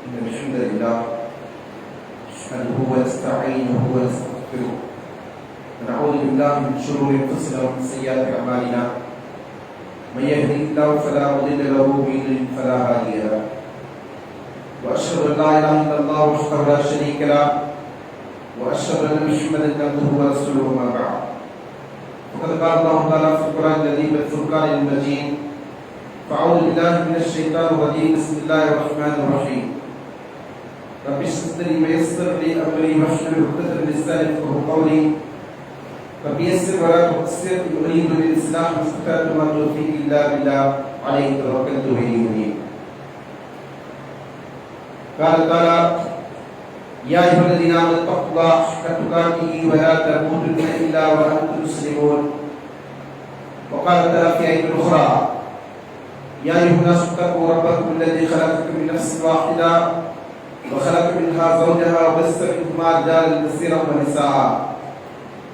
إن الحمد لله نحمده ونستعينه ونستغفره ونعوذ بالله من شرور أنفسنا ومن سيئات أعمالنا من يهده الله فلا مضل له ومن يضلل فلا هادي له وأشهد أن لا إله إلا الله وحده لا شريك له وأشهد أن محمدا عبده ورسوله أما بعد فقد قال الله تعالى في القرآن الكريم والفرقان المجيد فأعوذ بالله من الشيطان الرجيم بسم الله الرحمن الرحيم رب اشرح لي ويسر لي أمري واحلل عقدة من لساني يفقهوا قولي رب يسر ولا تقصر أريد الإصلاح ما استطعت وما توفيقي إلا بالله عليه توكلت وإليه أنيب قال تعالى يا أيها الذين آمنوا اتقوا الله حق تقاته ولا تموتن إلا وأنتم مسلمون وقال تعالى في آية أخرى يا أيها الناس اتقوا ربكم الذي خلقكم من نفس واحدة وخلق منها زوجها وبث منهما رجالا كثيرا ونساء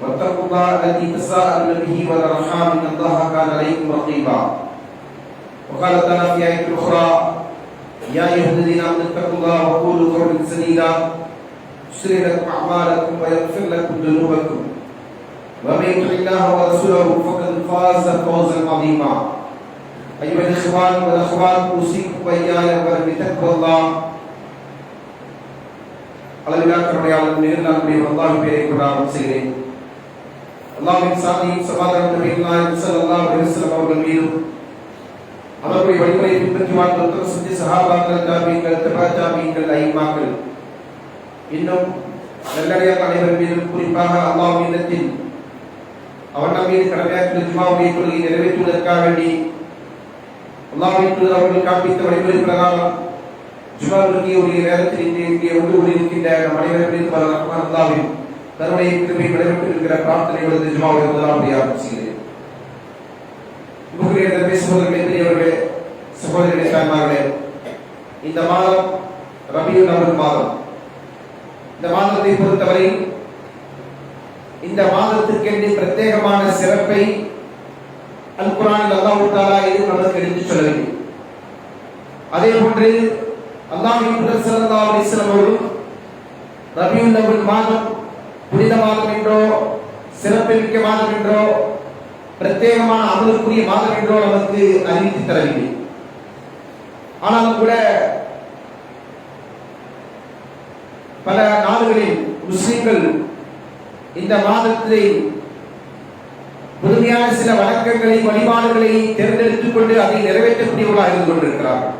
واتقوا الله الذي تساءلون به والأرحام إن الله كان عليكم رقيبا وقال تعالى في آية أخرى يا أيها الذين آمنوا اتقوا الله وقولوا قولا سديدا يصلح لكم أعمالكم ويغفر لكم ذنوبكم ومن يطع الله ورسوله فقد فاز فوزا عظيما أيها الإخوان والأخوات أوصيكم وإياي بتقوى الله அளவிலா கருணையாளர் நிகழ்நாளுடைய அல்லாஹ் பேரை கொண்டாடும் செய்கிறேன். அல்லாஹ்வின் சாந்தியும் சமாதானமும் நபிகள் ஸல்லல்லாஹு அலைஹி வஸல்லம் அவர்கள் மீதும் அவருடைய வழிமுறையை பின்பற்றி வாழ்ந்த உத்தம சத்திய சஹாபாக்கள் தாபீன்கள் தபா தாபீன்கள் ஐமாக்கள் இன்னும் நல்லடியார் அனைவர் மீதும் குறிப்பாக அல்லாஹ்வின் இல்லத்தில் அவன் நம் மீது கடமையாற்றிய ஜும்மாவுடைய தொழுகையை நிறைவேற்றுவதற்காக வேண்டி அல்லாஹ்வின் தூதர் அவர்கள் காண்பித்த வழிமுறை பிரகாரம் ஜும்மாவுடைய நேரத்தில் இங்கே ஒன்று இருக்கின்ற நம் அனைவரும் மீது ரஹ்மான் அல்லாஹ்வின் கருணை கிருபை நடைபெற்றிருக்கிற பிரார்த்தனைகளது ஜும்மாவை முதலாவதாக ஆரம்பிக்கிறேன். முகவரியாக பேசுவதற்கு பெரியவர்களே சகோதரர்களே தாய்மார்களே, இந்த மாதம் ரபியுல் அவல் மாதம். இந்த மாதத்தை பொறுத்தவரை இந்த மாதத்திற்கென்று பிரத்யேகமான சிறப்பை அல் குர்ஆனில் அல்லாஹ் தஆலா இது நமக்கு எடுத்துச் சொல்லவில்லை. அதே போன்று அல்லாஹ்வின் தூதர் ஸல்லல்லாஹு அலைஹி வஸல்லம் அவர்கள் ரபியுல் அவல் மாதம் புனித மாதம் என்றோ சிறப்புமிக்க மாதம் என்றோ பிரத்யேகமான அமலுக்குரிய மாதம் என்றோ நமக்கு அறிவித்து தரவில்லை. ஆனாலும் கூட பல நாடுகளில் முஸ்லிம்கள் இந்த மாதத்தை புதுமையான சில வணக்கங்களை வழிபாடுகளை தேர்ந்தெடுத்துக் கொண்டு அதை நிறைவேற்றக்கூடியவர்களாக இருந்து கொண்டிருக்கிறார்கள்.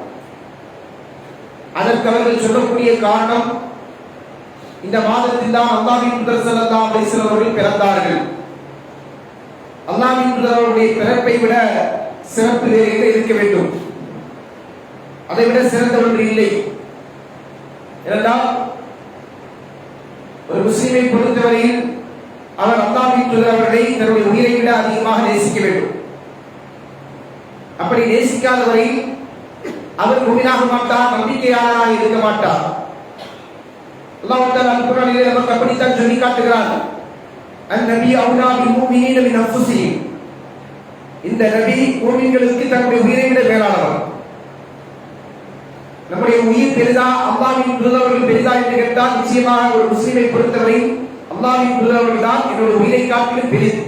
அதற்கு அவர்கள் சொல்லக்கூடிய காரணம், இந்த மாதத்தில் தான் அல்லாஹ்வின் தூதர் ஸல்லல்லாஹு அலைஹி வஸல்லம் அவர்கள் பிறந்தார்கள். அல்லாஹ்வின் தூதருடைய பிறப்பை விட சிறப்பு வேறு இருக்க வேண்டும், அதை விட சிறந்த ஒன்று இல்லை. ஏனென்றால் ஒரு முஸ்லிமை பொறுத்தவரையில் அவர் அல்லாஹ்வின் தூதர் அவர்களை தன்னுடைய உயிரை விட அதிகமாக நேசிக்க வேண்டும். அப்படி நேசிக்காத வரையில் அவர் முஃமினாக மாட்டார், நம்பிக்கையாளராக இருக்க மாட்டார். அல்லாஹ் தஆலா குர்ஆனிலே நமக்கு அப்படித்தான் சொல்லி காட்டுகிறார். அன்-நபி அவுலா பில் முஃமினீன மின் அன்ஃபுஸிஹிம். இந்த நபி முஃமின்களுக்கு தன்னுடைய உயிரை விட மேலானவர். நம்முடைய உயிர் பெரிதா அல்லாஹ்வின் தூதர்கள் பெரிதா என்று கேட்டால் நிச்சயமாக ஒரு முஸ்லிமை பொறுத்தவரை அல்லாஹ்வின் தூதர்கள் தான் என்னுடைய உயிரை காட்டிலும் பெரிது.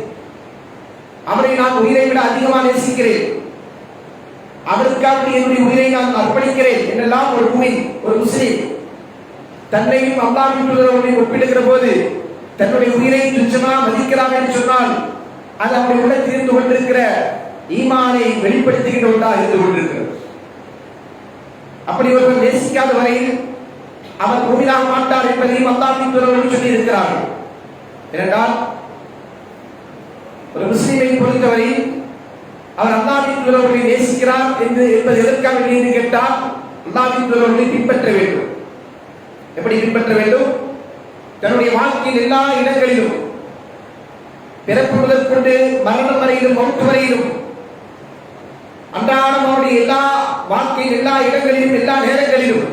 அவரை நான் உயிரை விட அதிகமாக நேசிக்கிறேன், அவருக்காக என்னுடைய உயிரை நான் அர்ப்பணிக்கிறேன் என்றெல்லாம் ஒரு முஃமின், ஒரு முஸ்லிம் தன்னையும் அல்லாஹ்வின் தூதர்களையும் ஒப்பிடுகிற போது தன்னுடைய உயிரை துச்சமாக மதிக்கிறார் என்று சொன்னால் அது அவருடைய உள்ளத்தில் இருந்து கொண்டிருக்கிற ஈமானை வெளிப்படுத்துகின்ற ஒன்றாக இருந்து கொண்டிருக்கிறது. அப்படி ஒருவர் நேசிக்காத வரையில் அவர் முஃமினாக மாட்டார் என்பதையும் அல்லாஹ்வின் தூதர்கள் சொல்லி இருக்கிறார்கள். ஏனென்றால் ஒரு முஸ்லிமை பொறுத்தவரையில் அவர் அல்லாஹ்வின் தூதர்களை நேசிக்கிறார் என்பது எதற்காக என்று கேட்டால் அல்லாஹ்வின் தூதர்களை பின்பற்ற வேண்டும். எப்படி பின்பற்ற வேண்டும்? தன்னுடைய வாழ்க்கையில் எல்லா இடங்களிலும், பிறப்பு முதல் கொண்டு மரணம் வரையிலும் மௌத் வரையிலும், அன்றாடம் அவருடைய எல்லா வாழ்க்கையில் எல்லா இடங்களிலும் எல்லா நேரங்களிலும்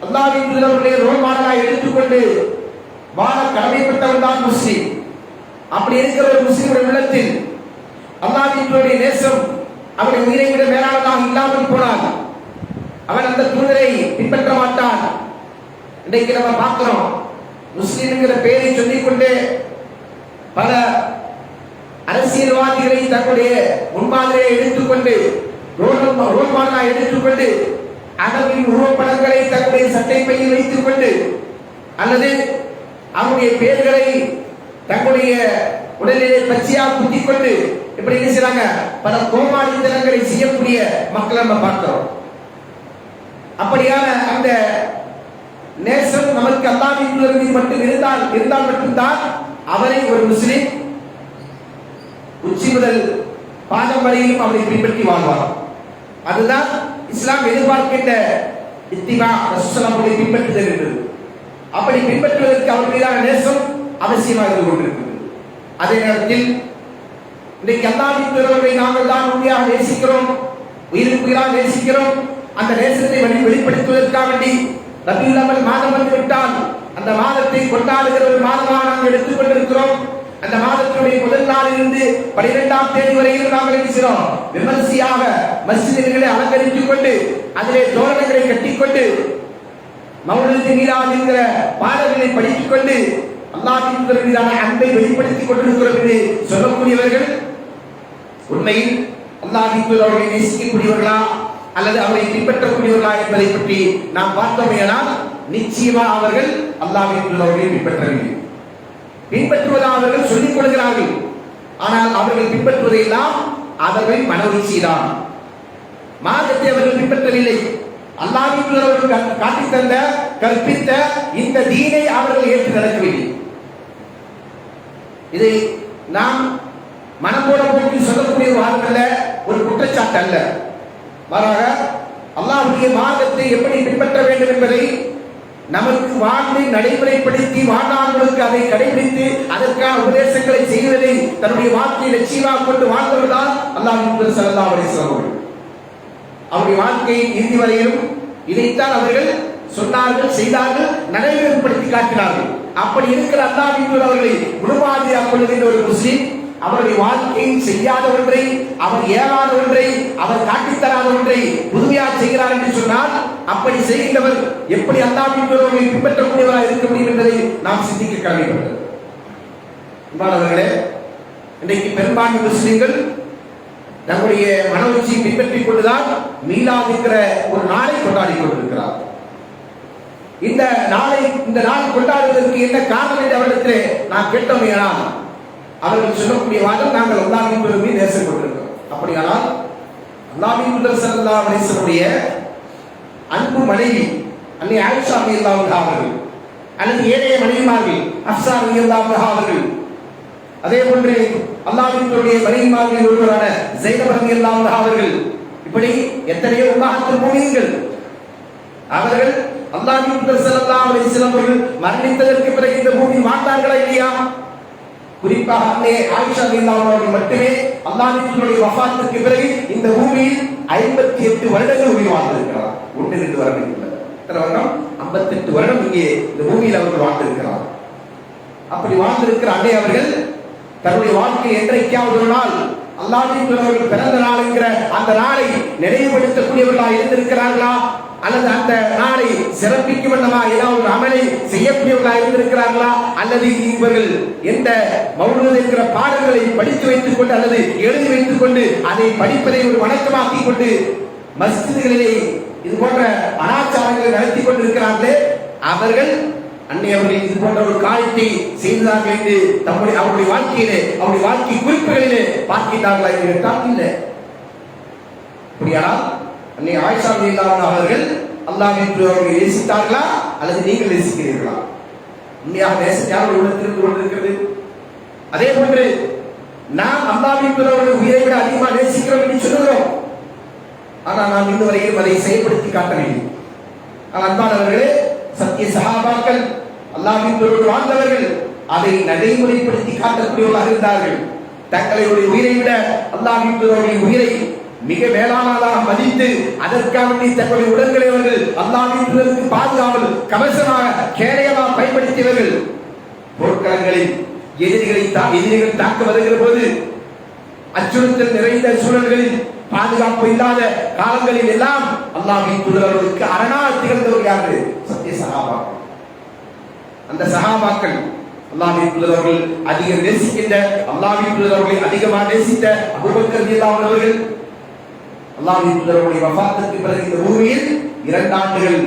அல்லாஹ்வின் தூதர்களை ரோல் மாடலாக எடுத்துக்கொண்டு வாழ கடமைப்பட்டவன் தான் முஸ்லிம். அப்படி இருக்கிற ஒரு முஸ்லிமுடைய உள்ளத்தில் அல்லாஹ்வின் நேசம் அவருடைய உயிரை விட மேலானதாக இல்லாமல் போனால் அவன் அந்த தூதரை பின்பற்ற மாட்டான். இன்றைக்கு நம்ம பார்க்கிறோம், முஸ்லிம் என்கிற பெயரை சொல்லிக்கொண்டு பல அரசியல்வாதிகளை தன்னுடைய முன்மாதிரியை எடுத்துக்கொண்டு ரோல்மாடலாக எடுத்துக்கொண்டு அவர்களின் உருவப்படங்களை தன்னுடைய சட்டை பையில் வைத்துக் கொண்டு அல்லது அவருடைய பெயர்களை தங்களுடைய உடலிலே பச்சையாக குத்திக் கொண்டு இப்படி என்ன செய்றாங்க, பல கோமாளித்தனங்களை செய்யக்கூடிய மக்களை நம்ம பார்க்கிறோம். அப்படியான அந்த நேசம் நமக்கு அல்லாஹ்வின் மீது மட்டும் இருந்தால் மட்டும்தான் அவரை ஒரு முஸ்லிம் உச்சி முதல் பாதம் வரையிலும் அவரை பின்பற்றி வாழ்வார். அதுதான் இஸ்லாம் எதிர்பார்க்கின்ற இத்திபா ரசூலுல்லாஹ்வை பின்பற்றுதல் என்பது. அப்படி பின்பற்றுவதற்கு அவர் மீதான நேசம் அவசியமாக இருந்து கொண்டிருக்கிறது. அதே நேரத்தில் இன்றைக்கு அல்லாஹ்வின் தூதரை நாங்கள் தான் உண்மையாக நேசிக்கிறோம், உயிருக்குயிராக நேசிக்கிறோம். அந்த நேசத்தை வெளிப்படுத்துவதற்காக வேண்டி ரபியுல் அவல் மாதம் வந்துவிட்டால் அந்த மாதத்தை கொண்டாடுகிற ஒரு மாதமாக நாங்கள் எடுத்துக் கொண்டிருக்கிறோம். அந்த மாதத்தினுடைய முதல் நாளிலிருந்து 12ஆம் தேதி வரையில் நாங்கள் இருக்கிறோம். விமர்சையாக மஸ்ஜிதுகளை அலங்கரித்துக் கொண்டு அதிலே தோரணங்களை கட்டிக்கொண்டு மௌலிது மீலாத் என்கிற பாடல்களை படித்துக் கொண்டு அல்லாஹ்வின் தூதர் மீதான அன்பை வெளிப்படுத்திக் கொண்டிருக்கிறோம் என்று சொல்லக்கூடியவர்கள் உண்மையில் அல்லாஹ்வின் தூதரை நேசிக்கக்கூடியவர்களா அல்லது அவரை பின்பற்றக்கூடியவர்களா என்பதை பற்றி நாம் பார்த்தோமேயானால் நிச்சயமாக அவர்கள் அல்லாஹ்வின் தூதரை பின்பற்றுவதாக அவர்கள் சொல்லிக் கொள்கிறார்கள். ஆனால் அவர்கள் பின்பற்றுவதெல்லாம் அவர்கள் மனவீழ்ச்சிதான். மார்க்கத்தை அவர்கள் பின்பற்றவில்லை. அல்லாஹ்வின் தூதர் காட்டித் தந்த கற்பித்த இந்த தீனை அவர்கள் ஏற்று நடக்கவில்லை. இதை நாம் மனம்போட போட்டு சொல்லக்கூடிய வாதம் அல்ல, ஒரு குற்றச்சாட்டு அல்ல. மாறாக அல்லாஹ்வுடைய மார்க்கத்தை எப்படி பின்பற்ற வேண்டும் என்பதை நமக்கு வாழ்ந்து நடைமுறைப்படுத்தி வாழ்நாள்களுக்கு அதை கடைபிடித்து அதற்கான உபதேசங்களை செய்வதை தன்னுடைய வாழ்க்கையை லட்சியமாக கொண்டு வாழ்ந்தவர்தான் அல்லாஹ்வின் தூதர் ஸல்லல்லாஹு அலைஹி வஸல்லம் அவர்கள். அவருடைய வாழ்க்கையின் இறுதி வரையிலும் இதைத்தான் அவர்கள் சொன்னார்கள், செய்தார்கள், நடைமுறைப்படுத்தி காட்டினார்கள். அப்படி இருக்கிற அல்லாஹ்வின் தூதர் அவர்களை முன்மாதிரியாக கொள்ளுகின்ற ஒரு முஸ்லிம் அவருடைய வாழ்க்கையில் செய்யாத ஒன்றை, அவர் ஏறாத ஒன்றை, அவர் காட்டித்தராத ஒன்றை புதுமையாக செய்கிறார் என்று சொன்னால் அப்படி செய்கின்றவர் எப்படி அல்லாஹ்வின் தூதரை பின்பற்றக்கூடியவராக இருக்க முடியும் என்பதை நாம் சிந்திக்க கடமைப்பட்டது. அன்பானவர்களே, இன்றைக்கு பெரும்பான்மை முஸ்லிம்கள் தங்களுடைய மனோச்சியை பின்பற்றிக் கொண்டுதான் மீலாத் என்கிற ஒரு நாளை கொண்டாடி கொண்டிருக்கிறார். இந்த நாள் கொண்டாடுவதற்கு என்ன காரணம் என்று அவரிடத்திலே நான் கேட்டோமேயானால் அவர்கள் சொல்லக்கூடிய வாதம், நாங்கள் அல்லாஹ்வின் தூதர் மீது நேசம் கொண்டிருக்கிறோம். அப்படியானால் அல்லாஹ்வின் தூதர் ஸல்லல்லாஹு அலைஹி வஸல்லம் அன்பு மனைவி அன்னை ஆயிஷா ரலியல்லாஹு அன்ஹா அவர்கள் அல்லது ஏனைய மனைவிமார்கள் ஹஃப்ஸா ரலியல்லாஹு அன்ஹா அவர்கள், அதே போன்று அல்லாஹ்வின் தூதருடைய மனைவிமார்களில் ஒருவரான ஸைனப் ரலியல்லாஹு அன்ஹா அவர்கள், இப்படி எத்தனையோ உம்மஹாத்துல் முஃமினீன்கள் அவர்கள் அல்லாஹ்வின் தூதர் ஸல்லல்லாஹு அலைஹி வஸல்லம் அவர்கள் மரணித்ததற்கு பிறகு இந்த பூமியில் வாழ்ந்தார்களா இல்லையா? குறிப்பாக அன்னை ஆயிஷா ரலியல்லாஹு அன்ஹா அவர்கள் மட்டுமே அல்லாஹ்வின் தூதருடைய வஃபாத்துக்கு பிறகு இந்த பூமியில் 58 வருடங்கள் உயிர் வாழ்ந்திருக்கிறார். 1-2 வருடம் இல்லை, எத்தனை வருடம்? 58 வருடம் இங்கே இந்த பூமியில் அவர்கள் வாழ்ந்திருக்கிறார். அப்படி வாழ்ந்திருக்கிற அன்னை அவர்கள் தன்னுடைய வாழ்க்கை என்றைக்காவது ஒரு நாள் அல்லாஹ்வின் தூதர் பிறந்த நாள் என்கிற அந்த நாளை நினைவுபடுத்தக்கூடியவர்களாக இருந்திருக்கிறார்களா அல்லது அந்த நாளை சிறப்பிக்கும் வண்ணமா ஏதாவது ஒரு அமலை செய்யக்கூடியவர்களாக இருந்திருக்கிறார்களா அல்லது இவர்கள் எந்த மௌலூத் என்கிற பாடல்களை படித்து வைத்துக் கொண்டு அல்லது எழுதி வைத்துக் கொண்டு அதை படிப்பதை ஒரு வணக்கமாக்கிக் கொண்டு மஸ்ஜிதுகளிலே இது போன்ற அனாச்சாரங்களை நடத்தி கொண்டிருக்கிறார்களே, அவர்கள் அன்னை அவர்கள் இது போன்ற ஒரு காரியத்தை செய்தார்கள் என்று அவருடைய வாழ்க்கையிலே அவருடைய வாழ்க்கை குறிப்புகளிலே பார்க்கிறார்களா என்று கேட்டால் இல்லை. அப்படியானால் அன்னை ஆயிஷா ரலியல்லாஹு அன்ஹா அவர்கள் அல்லாஹ்வின் தூதரை நேசித்தார்களா அல்லது நீங்கள் நேசிக்கிறீர்களா? உண்மையாக நேசம் யாருடைய உள்ளத்தில் இருந்து கொண்டிருக்கிறது? அதே போன்று நாம் அல்லாஹ்வின் தூதரை உயிரை விட அதிகமாக நேசிக்கிறோம் என்று சொல்லுகிறோம். ஆனால் நாம் இன்னும் வரையிலும் அதை செயல்படுத்தி காட்டவில்லை. ஆனால் அன்பானவர்களே, சத்திய சஹாபாக்கள் அல்லாஹ்வின் தூதரோடு வாழ்ந்தவர்கள் அதை நடைமுறைப்படுத்தி காட்டக்கூடியவர்களாக இருந்தார்கள். தங்களுடைய உயிரை விட அல்லாஹ்வின் தூதருடைய உயிரை மிக மேலானதாக மதித்து அதற்காக தங்களுடைய உடல்களை அவர்கள் அல்லாஹ்வின் தூதருக்கு பாதுகாவல் கவசமாக கேடயமாக பயன்படுத்தியவர்கள். போர்க்களங்களில் எதிரிகள் தாக்க வருகிற போது அச்சுறுத்தல் நிறைந்த சூழல்களில் பாதுகாப்பு இல்லாத காலங்களில் எல்லாம் அல்லாஹ்வின் தூதர்களுக்கு அரணாக திகழ்ந்தவர் யாரு? சத்திய சஹாபாக்கள். அந்த சஹாபாக்கள் அல்லாஹ்வின் தூதர்கள் அதிகம் நேசிக்கின்ற, அல்லாஹ்வின் தூதர்களை அதிகமாக நேசித்த அபூபக்கர் ரலியல்லாஹு அன்ஹு அவர்கள் அல்லாஹ்வின் தூதர்களுடைய வஃபாத்துக்கு பிறகு இந்த பூமியில் 2 ஆண்டுகள்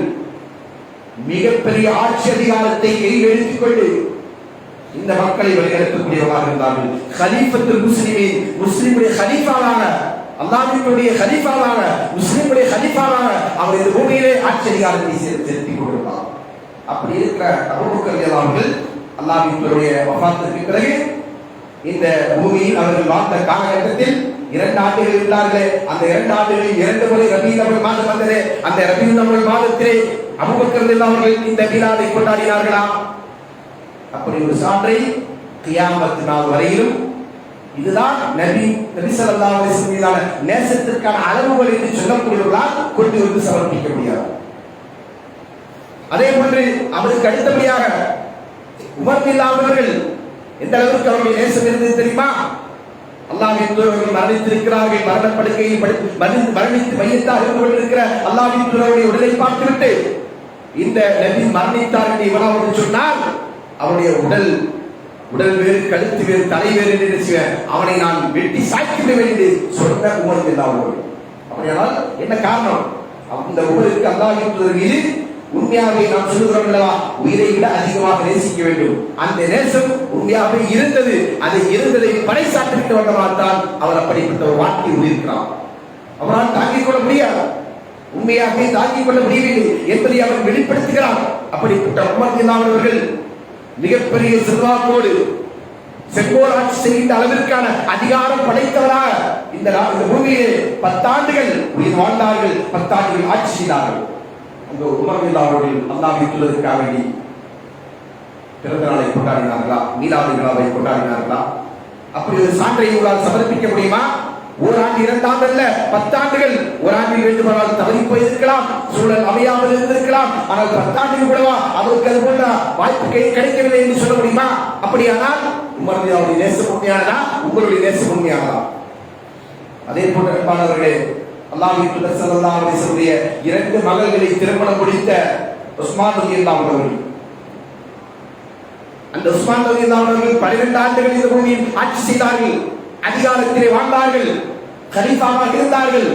மிகப்பெரிய ஆட்சி அதிகாரத்தை கையில் எடுத்துக் கொண்டு இந்த மக்களை வழிநடத்தக்கூடியவர்களாக இருந்தார்கள். கலீஃபத்துல் முஸ்லிமீன், முஸ்லிமுடைய கலீஃபாவாக, அல்லாஹ்வினுடைய கலீஃபாவாக, முஸ்லிமுடைய கலீஃபாவாக அவர் இந்த பூமியிலே ஆட்சி அதிகாரத்தை செலுத்திக் கொண்டிருந்தார். அப்படி இருக்கிற அபூபக்கர் ரலியல்லாஹு அவர்கள் அல்லாஹ்வினுடைய வஃபாத்துக்கு பிறகு இந்த பூமியில் அவர்கள் வாழ்ந்த காலகட்டத்தில் 2 ஆண்டுகள் இருந்தார்களே, அந்த 2 ஆண்டுகளில் 2 முறை ரபீஉல் அவ்வல் மாதம் வந்ததே, அந்த ரபீஉல் அவ்வல் மாதத்திலே அபூபக்கர் ரலியல்லாஹு அவர்கள் இந்த மீலாதை கொண்டாடினார்களா? அப்படி ஒரு சான்றை கியாமத் நாள் வரையிலும் இதுதான் நபி ஸல்லல்லாஹு அலைஹி வஸல்லம் மீதான நேசத்திற்கான அளவுகள் என்று சொல்லக்கூடியவர்களால் கொண்டு வந்து சமர்ப்பிக்க முடியாது. அதே போன்று அவருக்கு அடுத்தபடியாக உமர் ரலியல்லாஹு அவர்கள் எந்த அளவுக்கு அவருடைய நேசம் இருந்தது தெரியுமா? அல்லாஹ்வின் தூதர்கள் மரணித்திருக்கிறார்கள், மரணப்படுக்கையில் மரணித்து மையத்தாக இருந்து கொண்டிருக்கிற அல்லாஹ்வின் தூதருடைய உடலை பார்த்துவிட்டு இந்த நபி மரணித்தார் என்று இவனாவது சொன்னால் அவருடைய உடல் வேறு, கழுத்து வேறு, தலை வேறு என்று நினைச்சுவேன், அவனை நான் வெட்டி சாய்க்கிடுவேன் என்று சொன்ன உமர் ரலியல்லாஹு அவர்கள். அப்படியானால் என்ன காரணம்? அந்த உமருக்கு அல்லாஹ்வின் தூதர் மீது உண்மையாகவே நாம் சொல்லுகிறோம் அல்லவா, உயிரை விட அதிகமாக நேசிக்க வேண்டும். அந்த நேசம் உண்மையாகவே இருந்தது. அதை இருந்ததை பறைசாற்றிட்டு வந்தவாழ்த்தான் அவர் அப்படிப்பட்ட ஒரு வாழ்க்கை உயிர்க்கிறார். அவரால் தாங்கிக் கொள்ள முடியாது, உண்மையாகவே தாங்கிக் கொள்ள முடியவில்லை என்பதை அவர் வெளிப்படுத்துகிறார். அப்படிப்பட்ட உமர் ரலியல்லாஹு அவர்கள் மிகப்பெரிய செல்வாக்கோடு செங்கோல் ஆட்சி செய்கின்ற அளவிற்கான அதிகாரம் படைத்தவராக இந்த பூமியிலே 10 ஆண்டுகள் உயிர் வாழ்ந்தார்கள், 10 ஆண்டுகள் ஆட்சி செய்தார்கள். அந்த உமர் ரலியல்லாஹு அவர்கள் அல்லாஹ்வின் தூதருக்காக வேண்டி பிறந்த நாளை கொண்டாடினார்களா, மீலாது விழாவை கொண்டாடினார்களா? அப்படி ஒரு சான்றை உங்களால் சமர்ப்பிக்க முடியுமா? 1 ஆண்டு 2 ஆண்டு அல்ல, 10 ஆண்டுகள். 1 ஆண்டில் வேண்டுமானால் தவறி போயிருக்கலாம், சூழல் அமையாமல் இருந்திருக்கலாம். ஆனால் 10 ஆண்டுகள் கூடவா அவருக்கு அது போன்ற வாய்ப்பு கிடைக்கவில்லை என்று சொல்ல முடியுமா? அப்படியானால் உமர் ரலியல்லாஹு நேசம் உண்மையானதா? உங்களுடைய நேசம் உண்மையானதா? அதே போன்ற அன்பானவர்களே, அல்லாஹ்வின் தூதர் ஸல்லல்லாஹு அலைஹி வஸல்லம் 2 மகள்களை திருமணம் முடித்த உஸ்மான் ரலியல்லாஹு அவர்கள், அந்த உஸ்மான் ரலியல்லாஹு அவர்கள் 12 ஆண்டுகள் இந்த பூமியில் ஆட்சி செய்தார்கள், அதிகாரத்திலே வாழ்ந்தார்கள், கலீஃபாவாக இருந்தார்கள்,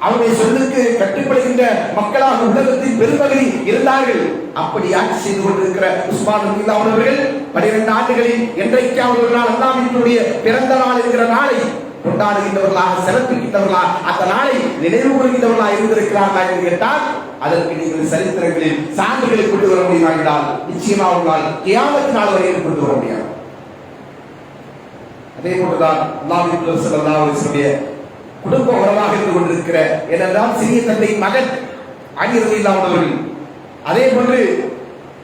அவருடைய சொல்லுக்கு கட்டுப்படுகின்ற மக்களாக உலகத்தின் பெரும்பகுதி இருந்தார்கள். அப்படி ஆட்சி செய்து கொண்டிருக்கிற உஸ்மான் ரலியல்லாஹு அவர்கள் 12 ஆண்டுகளில் என்றைக்காவது ஒரு நாள் அல்லாஹ்வினுடைய பிறந்த நாள் என்கிற நாளை கொண்டாடுகின்றவர்களாக, சிறப்பிக்கின்றவர்களாக, அந்த நாளை நினைவு கூறுகின்றவர்களாக இருந்திருக்கிறார்களா என்று கேட்டால் அதற்கு நீங்கள் சரித்திரங்களில் சான்றுகளை கொண்டு வர முடியுமா என்றால் நிச்சயமாக உங்களால் கியாமத் நாள் வரையில் கொண்டு வர முடியாது. அதே போன்றுதான் அல்லாஹ்வின் தூதர் ஸல்லல்லாஹு அலைஹி வஸல்லம் குடும்ப உறவாக இருந்து கொண்டிருக்கிற ஏனென்றால் சிறிய தந்தையின் மகன் அலி ரலியல்லாஹு அவர்கள், அதே போன்று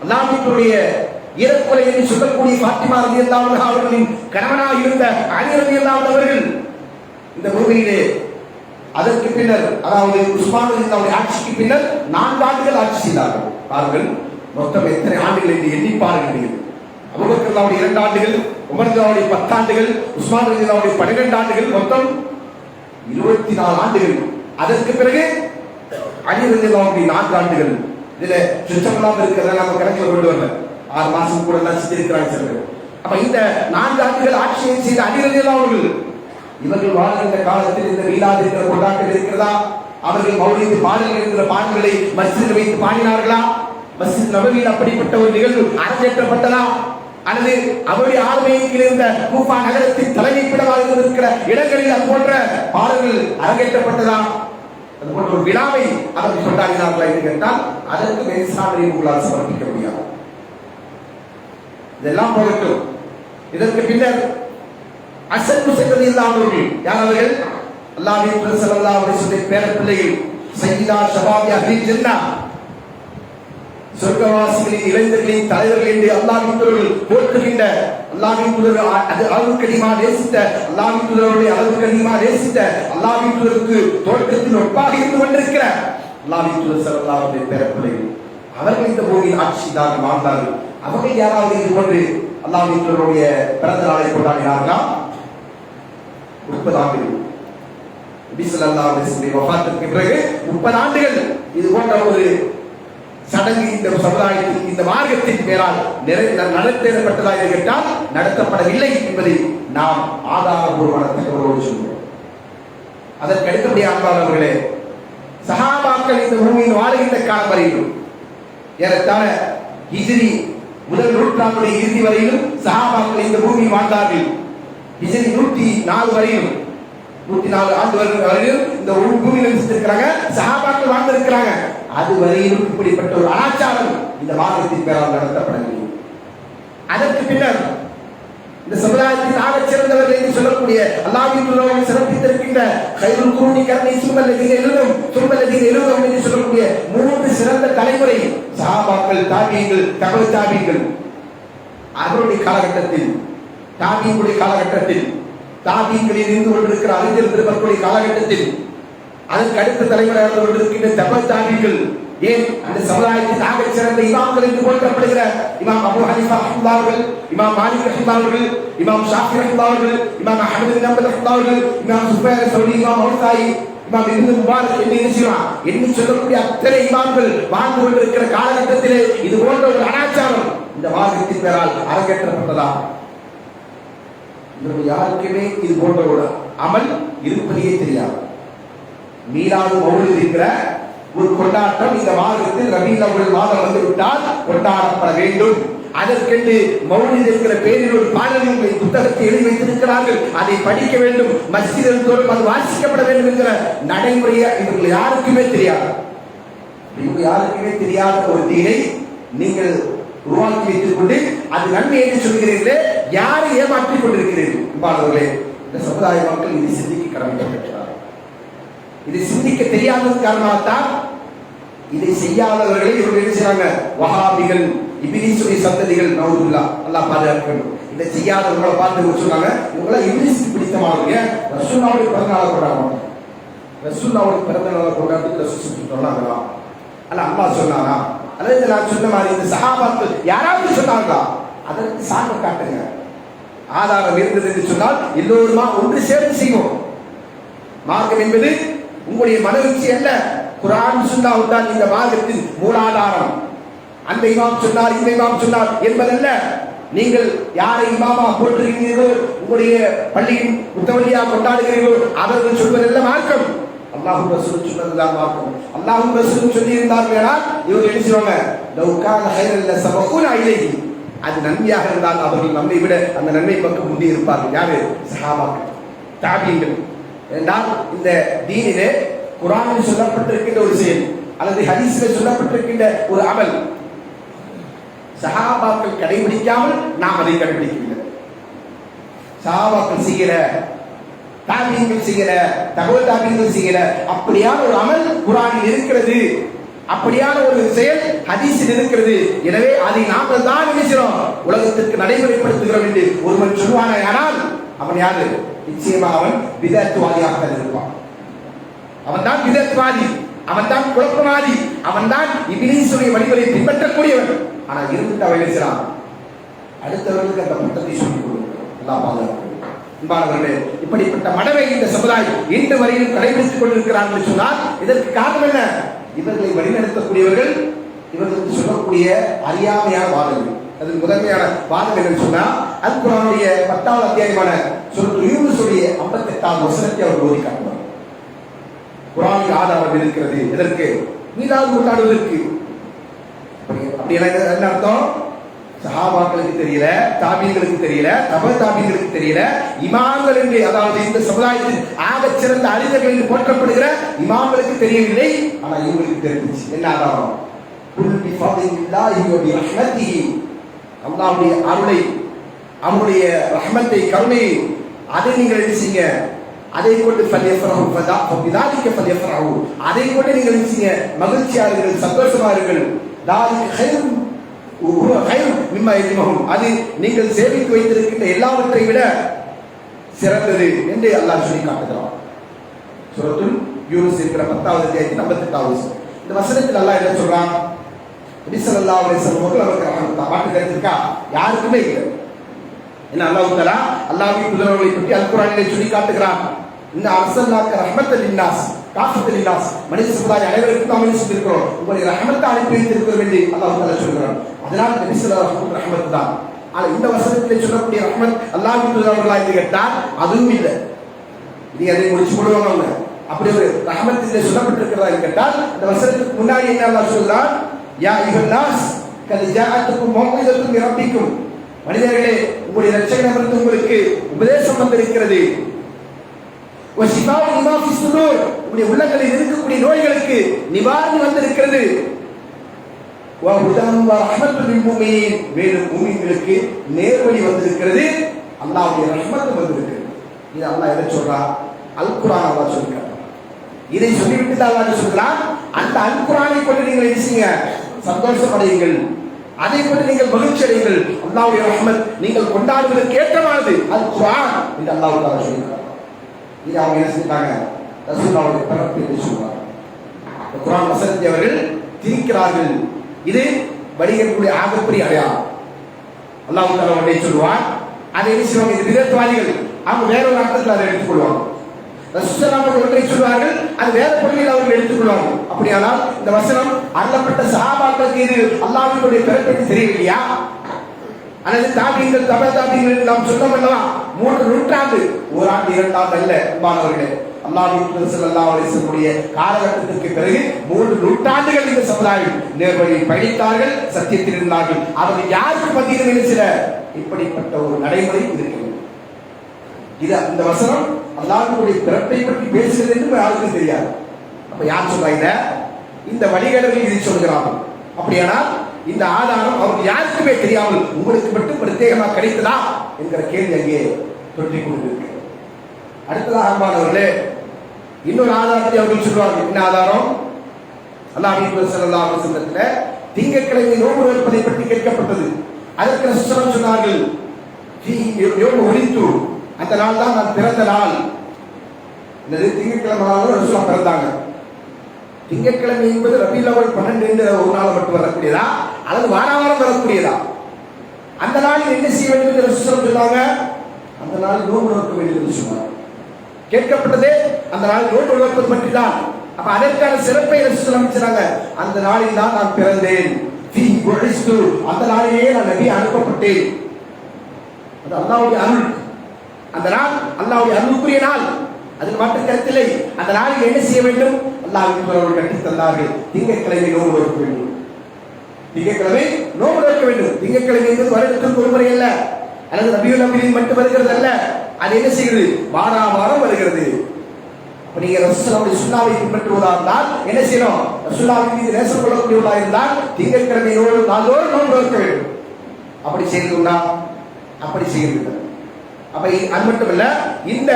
அல்லாஹ்வினுடைய இறக்குறை என்று சொல்லக்கூடிய ஃபாத்திமா ரலியல்லாஹு அன்ஹா அவர்களின் கணவனாக இருந்த அலி ரலியல்லாஹு அவர்கள் இந்த பூமியிலே அதற்கு பின்னர், அதாவது உஸ்மான் ரலியல்லாஹு ஆட்சிக்கு பின்னர் 4 ஆண்டுகள் ஆட்சி செய்தார்கள். பாருங்கள் மொத்தம் எத்தனை ஆண்டுகள் என்று எண்ணி பாருங்கள். அபூபக்கர் ரலியல்லாஹு 2 ஆண்டுகள், உமர் ரலியல்லாஹு 10 ஆண்டுகள், உஸ்மான் ரலியல்லாஹு 12 ஆண்டுகள், மொத்தம் 24 ஆண்டுகள். அதற்கு பிறகு அலி ரலியல்லாஹு 4 ஆண்டுகள். இதுல சுத்தமெல்லாம் இருக்கிறத நம்ம கணக்கில் கொண்டு வரல, 6 மாசம் கூட எல்லாம் செஞ்சிருக்கிறாங்க சிலர். அப்ப இந்த 4 ஆண்டுகள் ஆட்சியை செய்த அலி ரலியல்லாஹு அவர்கள் இவர்கள் வாழ்கின்ற காலத்தில் இந்த மீலாது என்கிற கொண்டாட்டம் இருக்கிறதா? அவர்கள் மௌலிது பாடல்கள் என்கிற பாடல்களை மஸ்ஜிதில் வைத்து பாடினார்களா? மஸ்ஜித் நபவியில் அப்படிப்பட்ட ஒரு நிகழ்வு அரங்கேற்றப்பட்டதா? அல்லது அவருடைய ஆளுமையில் இருந்த கூஃபா நகரத்தின் தலைமைப்பிடமாக இருந்திருக்கிற இடங்களில் அது போன்ற பாடல்கள் அரங்கேற்றப்பட்டதா? அது போன்ற ஒரு விழாவை அவர்கள் கொண்டாடினார்களா என்று கேட்டால் அதற்கு வேறு சான்றை உங்களால் சமர்ப்பிக்க முடியாது. இதெல்லாம் போகட்டும். இதற்கு பின்னர் அசத் ஹுசைன் ரலியல்லாஹு அவர்கள் யார்? அவர்கள் அல்லாஹ்வின் தூதர் ஸல்லல்லாஹு அலைஹி வஸல்லம் பேர பிள்ளைகள், சய்யிதா ஷபாபி அஹ்லில் ஜன்னah, சொர்க்கவாசிகளின் இளைஞர்களின் தலைவர்கள் என்று அல்லாஹ்வின் தூதர் போற்றுகின்ற, அல்லாஹ்வின் தூதர் அளவுக்கு அதிகமாக நேசித்த, அல்லாஹ்வின் தூதருடைய அளவுக்கு அதிகமாக நேசித்த, அல்லாஹ்வின் தூதருக்கு தோற்றத்தில் ஒப்பாக இருந்து கொண்டிருக்கிற அல்லாஹ்வின் தூதர் ஸல்லல்லாஹு அலைஹி வஸல்லம் பேர பிள்ளைகள், அவர்கள் இந்த பூமியில் ஆட்சி செய்தார்கள், வாழ்ந்தார்கள். அவர்கள் யாராவது இது போன்று அல்லாஹ்வின் தூதருடைய பிறந்த நாளை கொண்டாடினார்களா? 30 ஆண்டுகள். நபி ஸல்லல்லாஹு அலைஹி வஸல்லம் வஃபாத்துக்கு பிறகு 30 ஆண்டுகள் இது போன்ற ஒரு சடங்கு இந்த சமுதாயத்தில் இந்த மார்க்கத்தின் பேரால் நடத்தப்பட்டதாக கேட்டால் நடத்தப்படவில்லை என்பதை நாம் ஆதாரபூர்வமான தகவலோடு சொல்கிறோம். அதற்கு அடுத்தபடியாக அன்பானவர்களே, சஹாபாக்கள் இந்த பூமியில் வாழுகின்ற காலம் வரையிலும் ஏறத்தாழ ஹிஜ்ரி முதல் நூற்றாண்டுடைய இறுதி வரையிலும் சஹாபாக்கள் இந்த பூமியில் வாழ்ந்தார்கள். ஹிஜ்ரி 104 வரையிலும் 104 ஆண்டு வரையிலும் இந்த பூமியில் வச்சிருக்கிறாங்க, சஹாபாக்கள் வாழ்ந்திருக்கிறாங்க. அது வரையிலும் இப்படிப்பட்ட ஒரு ஆச்சாரம் இந்த மார்க்கத்தின் பேரால் நடத்தப்படவில்லை. அதற்கு பின்னர் இந்த சமுதாயத்தில் ஆகச் சிறந்தவர்கள் என்று சொல்லக்கூடிய அல்லாஹ்வின் சிறப்பித்திருக்கின்ற கைருல் குர்னி கர்னி சும்மல்லதீன எழுதும் என்று சொல்லக்கூடிய 3 சிறந்த தலைமுறை சஹாபாக்கள், தாபீன்கள், தபு தாபீன்கள். அவருடைய காலகட்டத்தில் தாபீன்களுடைய காலகட்டத்தில் தாபீன்களில் இருந்து கொண்டிருக்கிற அறிஞர் பெருமக்களுடைய காலகட்டத்தில் அதற்கு அடுத்த தலைமுறையாக இருக்கின்ற தபு தாபீன்கள், ஏன் அந்த சமுதாயத்தின் ஆகச் சிறந்த இமாம்கள் என்று போற்றப்படுகிற இமாம் அபூ ஹனீஃபா ரஹ்மத்துல்லாஹி அவர்கள், இமாம் மாலிக் ரஹ்மத்துல்லாஹி அவர்கள், இமாம் ஷாஃபி ரஹ்மத்துல்லாஹி அவர்கள், இமாம் அஹ்மத் பின் ஹம்பல் ரஹ்மத்துல்லாஹி அவர்கள், இமாம் சுஃபியான் ஸௌரி, இமாம் அவுஸாஇ, இமாம் இப்னு முபாரக் என்று சொல்லக்கூடிய அத்தனை இமாம்கள் வாழ்ந்து கொண்டிருக்கிற காலகட்டத்திலே இது போன்ற ஒரு அனாச்சாரம் இந்த மார்க்கத்தின் பேரால் அரங்கேற்றப்பட்டதா? யாருக்குமே இது போன்ற ஒரு அமல் இருப்பதையே தெரியாது. மீலாது மௌலித் இருக்கிற ஒரு கொண்டாட்டம் இந்த மாதத்தில் ரபீஉல் அவ்வல் மாதம் வந்துவிட்டால் கொண்டாடப்பட வேண்டும். அதற்கென்று மௌலித் என்கிற பெயரில் ஒரு பாடலின் புத்தகத்தை எழுதி வைத்திருக்கிறார்கள், அதை படிக்க வேண்டும், மஸ்ஜிதில் தோறும் அது வாசிக்கப்பட வேண்டும் என்கிற நடைமுறையை இவர்கள் யாருக்குமே தெரியாது. யாருக்குமே தெரியாத ஒரு தீனை நீங்கள் உருவாக்கி வைத்துக் கொண்டு அது நன்மை என்று சொல்கிறீர்களே, யாரை ஏமாற்றிக் கொண்டிருக்கிறீர்கள்? பாடல்களே, இந்த சமுதாய மக்கள் இதை சிந்திக்க கடமைப்பட்டிருக்கிறார்கள். இதை சிந்திக்க தெரியாதது காரணமாகத்தான் இதை செய்யாதவர்களை இவர்கள் என்ன செய்றாங்க? வஹாபிகள், இப்லீசுடைய சந்ததிகள், நவுதுல்லாஹ், அல்லாஹ் பாதுகாக்க வேண்டும். இதை செய்யாதவர்களை பார்த்து சொன்னாங்க, இவங்கள இப்லீஸ்க்கு பிடித்தமானவங்க. ரசூலுல்லாஹ்வுடைய பிறந்தநாளை கொண்டாடுவாங்க. ரசூலுல்லாஹ்வுடைய பிறந்தநாளை கொண்டாடுறதுக்கு ரசூல் சொன்னாங்களா? அல்ல அல்லாஹ் சொன்னாரா? அல்லது நான் சொன்ன மாதிரி இந்த சஹாபாக்கள் யாராவது சொன்னாங்களா? அதற்கு சான்று காட்டுங்க. ஆதாரம் இருந்தது என்று சொன்னால் எல்லோருமா ஒன்று சேர்ந்து செய்வோம். மார்க்கம் என்பது உங்களுடைய மனவீழ்ச்சி அல்ல, குர்ஆன் சுன்னஹ் தான் இந்த மார்க்கத்தின் மூலாதாரம். அந்த இமாம் சொன்னார், இந்த இமாம் சொன்னார் என்பதல்ல. நீங்கள் யாரை இமாமா போற்றுகிறீர்களோ, உங்களுடைய பள்ளியின் முத்தவலியாக கொண்டாடுகிறீர்களோ, அவர்கள் சொல்வதல்ல மார்க்கம். அல்லாஹ்வும் ரசூலும் சொன்னதுதான் மார்க்கம். அல்லாஹ்வும் ரசூலும் சொல்லி இருந்தார்களா இவங்க என்ன செய்வாங்க? லவ் கான கைரல் லஸபகுனா இலைஹி, அது நன்மையாக இருந்தால் அவர்கள் நம்மை விட அந்த நன்மை பக்கம் முந்தி இருப்பார்கள். யாரு? சஹாபாக்கள், தாபீன்கள். என்றால் இந்த தீனிலே குர்ஆனில் சொல்லப்பட்டிருக்கின்ற ஒரு செயல் அல்லது ஹதீஸில் சொல்லப்பட்டிருக்கின்ற ஒரு அமல் சஹாபாக்கள் கடைபிடிக்காமல் நாம் அதை கடைபிடிக்கவில்லை. சஹாபாக்கள் செய்யல, தாபீன்கள் செய்யல, தபு தாபீன்கள் செய்யல, அப்படியான ஒரு அமல் குர்ஆனில் இருக்கிறது, அப்படியான ஒரு செயல் ஹதீஸில் இருக்கிறது. எனவே அதை நாங்கள் தான் நினைக்கிறோம், உலகத்திற்கு நடைமுறைப்படுத்துகிறோம் என்று ஒருவன் சொல்வானால் அவன் யாரு? நிச்சயமாக அவன் பிதஅத்வாதியாக இருப்பான். அவன் தான் பிதஅத்வாதி, அவன் தான் குழப்பவாதி, அவன் தான் இப்லீசுடைய வழிகளை பின்பற்றக்கூடியவன். ஆனால் இருந்துட்டு அவன் நினைக்கிறான் அடுத்தவர்களுக்கு அந்த பட்டத்தை சொல்லிக் கொடுக்கிறான். அல்லாஹ் பாதுகாக்கணும். அன்பானவர்களே, இப்படிப்பட்ட மடவை இந்த சமுதாயம் இன்று வரையிலும் கடைபிடித்துக் கொண்டிருக்கிறார்கள் என்று சொன்னால் இதற்கு காரணம் என்ன? இவர்களை வழிநடத்தக்கூடியவர்கள் இவர்களுக்கு சொல்லக்கூடிய அறியாமையான வாதங்கள். அதில் முதன்மையான வாதம் என்னன்னு சொன்னா, அல் குர்ஆனுடைய 10வது அத்தியாயமான சூரத்துல் யூனுஸுடைய 58வது வசனத்தை அவர் ஓதி காட்டுவார். குர்ஆனில் ஆதாரம் இருக்கிறது எதற்கு? மீலாது கொண்டாடுவதற்கு. அப்படி என்ன அர்த்தம்? சஹாபாக்களுக்கு தெரியல, தாபீன்களுக்கு தெரியல, தபு தாபீன்களுக்கு தெரியல, இமாம்கள் என்று, அதாவது இந்த சமுதாயத்தில் ஆகச் சிறந்த அறிஞர்கள் என்று போற்றப்படுகிற இமாம்களுக்கு தெரியவில்லை. ஆனா இவங்களுக்கு தெரிஞ்சிச்சு. என்ன ஆதாரம்? குல் பிஃபதில்லாஹி வ பிரஹ்மத்திஹி, அல்லாஹ்வுடைய அருளை, அவருடைய ரஹ்மத்தை, கருணையை, அதை நீங்கள் என்ன செய்யுங்க? அதை கொண்டு ஃபல்யஃப்ரஹு ஃபபிதாலிக ஃபல்யஃப்ரஹு, அதை கொண்டு நீங்கள் என்ன செய்யுங்க? மகிழ்ச்சியாளர்கள், சந்தோஷமாளர்கள். தாலிக கைரும் மிம்மா யஜ்மஹுன், அது நீங்கள் சேமித்து வைத்திருக்கின்ற எல்லாவற்றை விட சிறந்தது என்று அல்லாஹ் சொல்லி காட்டுகிறான். சூரத்துல் யூனுஸ் இருக்கிற 10வது அத்தியாயத்தின் 58வது வசனம். இந்த வசனத்தில் அல்லாஹ் என்ன சொல்றான்? நபி ஸல்லல்லாஹு அலைஹி வஸல்லம் அவர்கள் ரஹ்மத்துல்லாஹ் பாட்டு தெரிஞ்சிருக்கா? யாருக்குமே இல்லை. என்ன அல்லாஹ் தஆலா அல்லாஹ்வின் தூதர்களை பற்றி அல் குர்ஆனிலே சொல்லி காட்டுகிறான். இந்த அர்சல்னாக்க ரஹ்மத்தல் லின்னாஸ் காஃபத்தல் லின்னாஸ், மனித சமுதாய அனைவருக்கும் நாம் என்ன சொல்லியிருக்கிறோம், உங்களை ரஹ்மத்தை அனுப்பி வைத்திருக்கிறோம் என்று அல்லாஹ் தஆலா சொல்கிறார். அதனால் நபி ஸல்லல்லாஹு அலைஹி வஸல்லம் ரஹ்மத் தான். ஆனால் இந்த வசனத்திலே சொல்லக்கூடிய ரஹ்மத் அல்லாஹ்வின் தூதர்களா என்று கேட்டால் அதுவும் இல்லை. நீ அதை முடிச்சு போடுவாங்க அவங்க. அப்படி ஒரு ரஹ்மத் இதிலே சொல்லப்பட்டிருக்கிறதா என்று கேட்டால் இந்த வசனத்துக்கு முன்னாடி என்ன அல்லாஹ் சொல்கிறார், யா அய்யுஹன் நாஸ் கத் ஜாஅத்துக்கும் மௌஇதத்தும் மின் ரப்பிக்கும், மனிதர்களே உங்களுடைய இரட்சகனிடமிருந்து உங்களுக்கு உபதேசம் வந்திருக்கிறது. வஷிஃபாஉ லிமா ஃபிஸ் சுதூர், உங்களுடைய உள்ளங்களில் இருக்கக்கூடிய நோய்களுக்கு நிவாரணம் வந்திருக்கிறது. வஹுதன் வரஹ்மத்துல் லில் முஃமினீன், மேலும் முஃமின்களுக்கு நேர்வழி வந்திருக்கிறது, அல்லாஹ்வுடைய ரஹ்மத் வந்திருக்கிறது. இது அல்லாஹ் எதை சொல்றான், அல் குர்ஆன் அல்லாஹ் சொல்றான். இதை சொல்லிவிட்டு தான் அல்லாஹ் சொல்றான், அந்த அல் குர்ஆனை கொண்டு நீங்கள் என்ன செய்யுங்க, சந்தோஷமடையுங்கள், அதை கொண்டு நீங்கள் மகிழ்ச்சி அடையுங்கள். அல்லாஹ்வுடைய ரஹ்மத் நீங்கள் கொண்டாடுவதற்கு ஏற்றமானது அல் குர்ஆன் என்று அல்லாஹ் தஆலா சொல்றான். இது அவங்க என்ன செஞ்சாங்க, ரசூலுல்லாஹ்வுடைய பிறப்பு என்று சொல்றாங்க. இந்த குர்ஆன் வசனத்தை அவர்கள் திணிக்கிறார்கள். இது வணிகர்களுடைய ஆகப்பெரிய அடையாளம். அல்லாஹ் தஆலா ஒன்றை சொல்வான், அதை என்ன செய்வாங்க, இது விதத்வாதிகள் அவங்க வேற ஒரு அர்த்தத்தில் அதை எடுத்துக்கொள்வாங்க. ரசூலுல்லாஹ் ஒன்றை சொல்வார்கள், அது வேற பொருளில் அவர்கள் எடுத்துக்கொள்வார்கள். அப்படியானால் இந்த வசனம் அருளப்பட்ட சஹாபாக்களுக்கு இது அல்லாஹ்வுடைய பிறப்பு தெரியவில்லையா, அல்லது தாபீங்கள் தப தாபீங்கள் நாம் சொன்னோம் அல்லவா, 3 நூற்றாண்டு, ஒரு ஆண்டு 2 ஆண்டு அல்ல அன்பானவர்களே, அல்லாஹ்வின் தூதர் ஸல்லல்லாஹு அலைஹி வஸல்லம் காலகட்டத்திற்கு பிறகு 3 நூற்றாண்டுகள் இந்த சமுதாயம் நேர்வழியில் பயணித்தார்கள், சத்தியத்தில் இருந்தார்கள். அவர்கள் யாருக்கு மத்தியிலும் என்ன சில இப்படிப்பட்ட ஒரு நடைமுறை இருக்கிறது. இது இந்த வசனம் அல்லாஹ்வுடைய பிறப்பை பற்றி பேசுகிறது என்று யாருக்கும் தெரியாது. அப்ப யார் சொல்றாங்க, இந்த வழிகேடர்கள் இதை சொல்கிறார்கள். அப்படியானால் இந்த ஆதாரம் அவருக்கு யாருக்குமே தெரியாமல் உங்களுக்கு மட்டும் பிரத்யேகமாக கிடைத்ததா என்கிற கேள்வி அங்கே தொற்றிக் கொண்டிருக்கு. அடுத்ததாக அன்பானவர்களே, இன்னொரு ஆதாரத்தை அவர்கள் சொல்வார்கள். என்ன ஆதாரம், அல்லாஹ்வின் தூதர் ஸல்லல்லாஹு அலைஹி வஸல்லம் திங்கட்கிழமை நோன்பு வைப்பதை பற்றி கேட்கப்பட்டது. அதற்கு ரசூலுல்லாஹ் சொன்னார்கள், அந்த நாள் தான் நான் பிறந்த நாள். இந்த திங்கட்கிழமை ரசூலுல்லாஹ் பிறந்தாங்க. திங்கட்கிழமை என்பது ரபீஉல் அவ்வல் 12 என்ற ஒரு நாள் மட்டும் வரக்கூடியதா அல்லது வாரம் வரக்கூடியதா? அந்த நாளில் என்ன செய்ய வேண்டும் என்று ரசூலுல்லாஹ் சொன்னாங்க, அந்த நாளில் நோன்பு நோக்க வேண்டும் என்று சொன்னார். கேட்கப்பட்டதே அந்த நாளில் நோன்பு நோப்பது பற்றி தான். அப்ப அதற்கான சிறப்பை ரசூலுல்லாஹ் சொன்னாங்க, அந்த நாளில் தான் நான் பிறந்தேன், அந்த நாளிலேயே நான் நபி அனுப்பப்பட்டேன். அது அல்லாஹ்வுடைய அருள். அந்த நாள் அல்லாஹ்வுடைய அருளுக்குரிய நாள், அதில் மாற்று கருத்தில்லை. அந்த நாளில் என்ன செய்ய வேண்டும், அல்லாஹ்வின் தூதர் கற்றுத் தந்தார்கள், திங்கட்கிழமை நோன்பு வைக்க வேண்டும். திங்கட்கிழமை நோன்பு வைக்க வேண்டும். திங்கட்கிழமை என்பது வருடத்திற்கு ஒரு முறை அல்ல, அல்லது ரபியுல் அவ்வலில் மட்டும் வருகிறது அல்ல, அது என்ன செய்கிறது, வாரம் வருகிறது. அப்ப நீங்க ரசூலுல்லாஹ்வுடைய சுன்னாவை பின்பற்றுவதாக இருந்தால் என்ன செய்யணும், ரசூலுல்லாஹ்வின் மீது நேசம் கொள்ளக்கூடியவர்களாக இருந்தால் திங்கட்கிழமை நாளோடு நோன்பு வைக்க வேண்டும். அப்படி செய்யணும்னா அப்படி செய்யறது. அப்ப அது மட்டுமல்ல, இந்த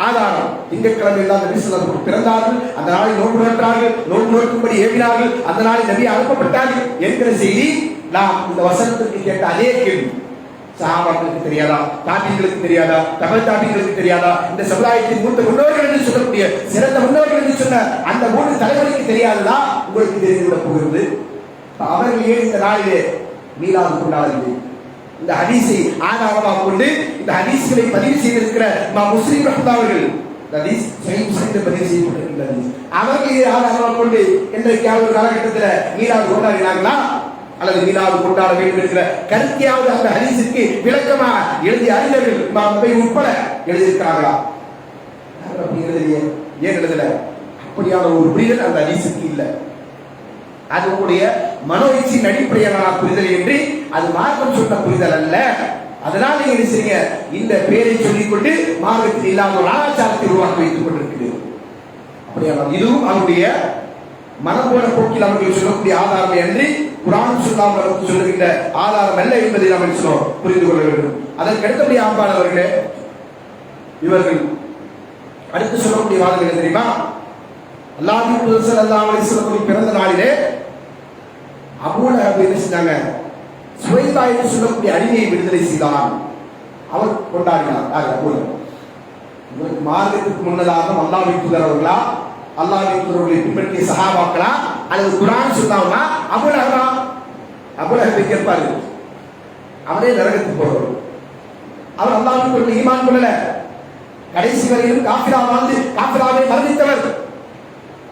ஆதாரம் திங்கட்கிழமையில் தான் நபி ஸல்லல்லாஹு அலைஹி வஸல்லம் பிறந்தார்கள், அந்த நாளில் நோன்பு நோற்றார்கள், நோன்பு நோக்கும்படி ஏவினார்கள், அந்த நாளில் நபி அனுப்பப்பட்டார்கள் என்கிற செய்தி நாம் இந்த வசனத்திற்கு கேட்ட அதே கேள்வி. சஹாபாக்களுக்கு தெரியாதா, தாபீங்களுக்கு தெரியாதா, தப தாபீங்களுக்கு தெரியாதா, இந்த சமுதாயத்தின் மூத்த முன்னோர்கள் என்று சொல்லக்கூடிய சிறந்த முன்னோர்கள் என்று சொன்ன அந்த 3 தலைவருக்கு தெரியாததா உங்களுக்கு தெரிந்துவிட போகிறது. அவர்கள் ஏன் இந்த நாளிலே மீலாது கொண்டாடவில்லை? இந்த ஹதீஸை ஆதாரமாக கொண்டு இந்த ஹதீஸ்களை பதிவு செய்திருக்கிற இமாம் முஸ்லிம் ரஹ்மத்துல்லாஹி அவர்கள், இந்த ஹதீஸ் சஹீஹ் முஸ்லிமில் பதிவு செய்யப்பட்டிருக்கிற ஹதீஸ், அவர்கள் இதை ஆதாரமாக கொண்டு என்றைக்காவது காலகட்டத்தில் மீலாது கொண்டாடினார்களா அல்லது மீலாது கொண்டாட வேண்டும் என்கிற கருத்தையாவது அந்த ஹதீஸுக்கு விளக்கமாக எழுதிய அறிஞர்கள் இமாம் முபைன் உட்பட எழுதியிருக்கிறார்களா? எழுதலையே. ஏன் எழுதல? அப்படியான ஒரு புரிதல் அந்த ஹதீஸுக்கு இல்லை. அது உங்களுடைய மனோ இச்சையின் அடிப்படையிலான புரிதல் என்று, அது மார்க்கம் சொன்ன புரிதல் அல்ல. அதனால் நீங்க என்ன செய்யுங்க, இந்த பேரை சொல்லிக்கொண்டு மார்க்கத்தில் இல்லாத ஒரு ஆச்சாரத்தை உருவாக்கி வைத்துக் கொண்டிருக்கிறது. அப்படியானால் இதுவும் அவருடைய மனம்போன போக்கில் அவர்கள் சொல்லக்கூடிய ஆதாரம் என்று குர்ஆன் சுன்னாஹ் நமக்கு சொல்லுகின்ற ஆதாரம் அல்ல என்பதை நாம் புரிந்து கொள்ள வேண்டும். அதற்கு அடுத்தபடி ஆம்பாளர்களே, இவர்கள் அடுத்து சொல்லக்கூடிய வாதங்கள் தெரியுமா? அல்லாஹ்வின் தூதர் ஸல்லல்லாஹு அலைஹி வஸல்லம் பிறந்த நாளிலே அபூ லஹப் என்ன செஞ்சாங்க, சுவைபா என்று சொல்லக்கூடிய அடிமையை விடுதலை செய்தான். அவர் கொண்டாடினார். யார்? அபூ லஹப். இவருக்கு மார்க்கத்துக்கு முன்னதாக அல்லாஹ்வின் தூதர் அவர்களா, அல்லாஹ்வின் தூதர்களை பின்பற்றிய சஹாபாக்களா அல்லது குர்ஆன் சொன்னாங்களா? அபூ லஹபா? அபூ லஹபை கேட்பாரு, அவரே நரகத்துக்கு போறவர். அவர் அல்லாஹ்வின் தூதரை ஈமான் கொள்ளல. கடைசி வரையிலும் காஃபிரா வாழ்ந்து காஃபிராவை மரணித்தவர்.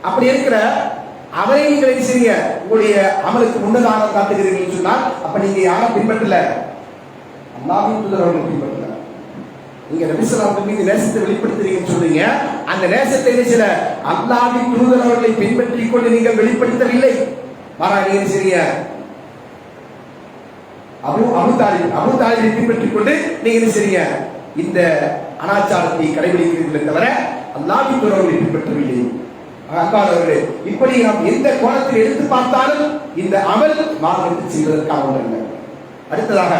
அப்படி இருக்கிற அவரை நீங்கள் என்ன செய்ய உங்களுடைய அமலுக்கு முன்னதாக காட்டுகிறீர்கள் சொன்னால் அப்ப நீங்க யாரும் பின்பற்றல, அல்லாஹ்வின் தூதர் அவர்களை பின்பற்றல. நீங்க நபி ஸல்லல்லாஹு அலைஹி வஸல்லம் மீது நேசத்தை வெளிப்படுத்துறீங்கன்னு சொல்றீங்க. அந்த நேசத்தை என்ன செய்யல, அல்லாஹ்வின் தூதர் அவர்களை பின்பற்றிக் கொண்டு நீங்கள் வெளிப்படுத்தவில்லை. மாறாக நீங்க செய்ய அபூ தாலிபை பின்பற்றிக் கொண்டு நீங்க என்ன செய்ய இந்த அனாச்சாரத்தை கடைபிடிக்கிறீர்களே தவிர அல்லாஹ்வின் தூதர் அவர்களை பின்பற்றவில்லை. அன்பானவர்களே, இப்படி நாம் எந்த கோணத்தில் எடுத்து பார்த்தாலும் இந்த அமல் மார்க்கத்தை செய்வதற்காக ஒன்றல்ல. அடுத்ததாக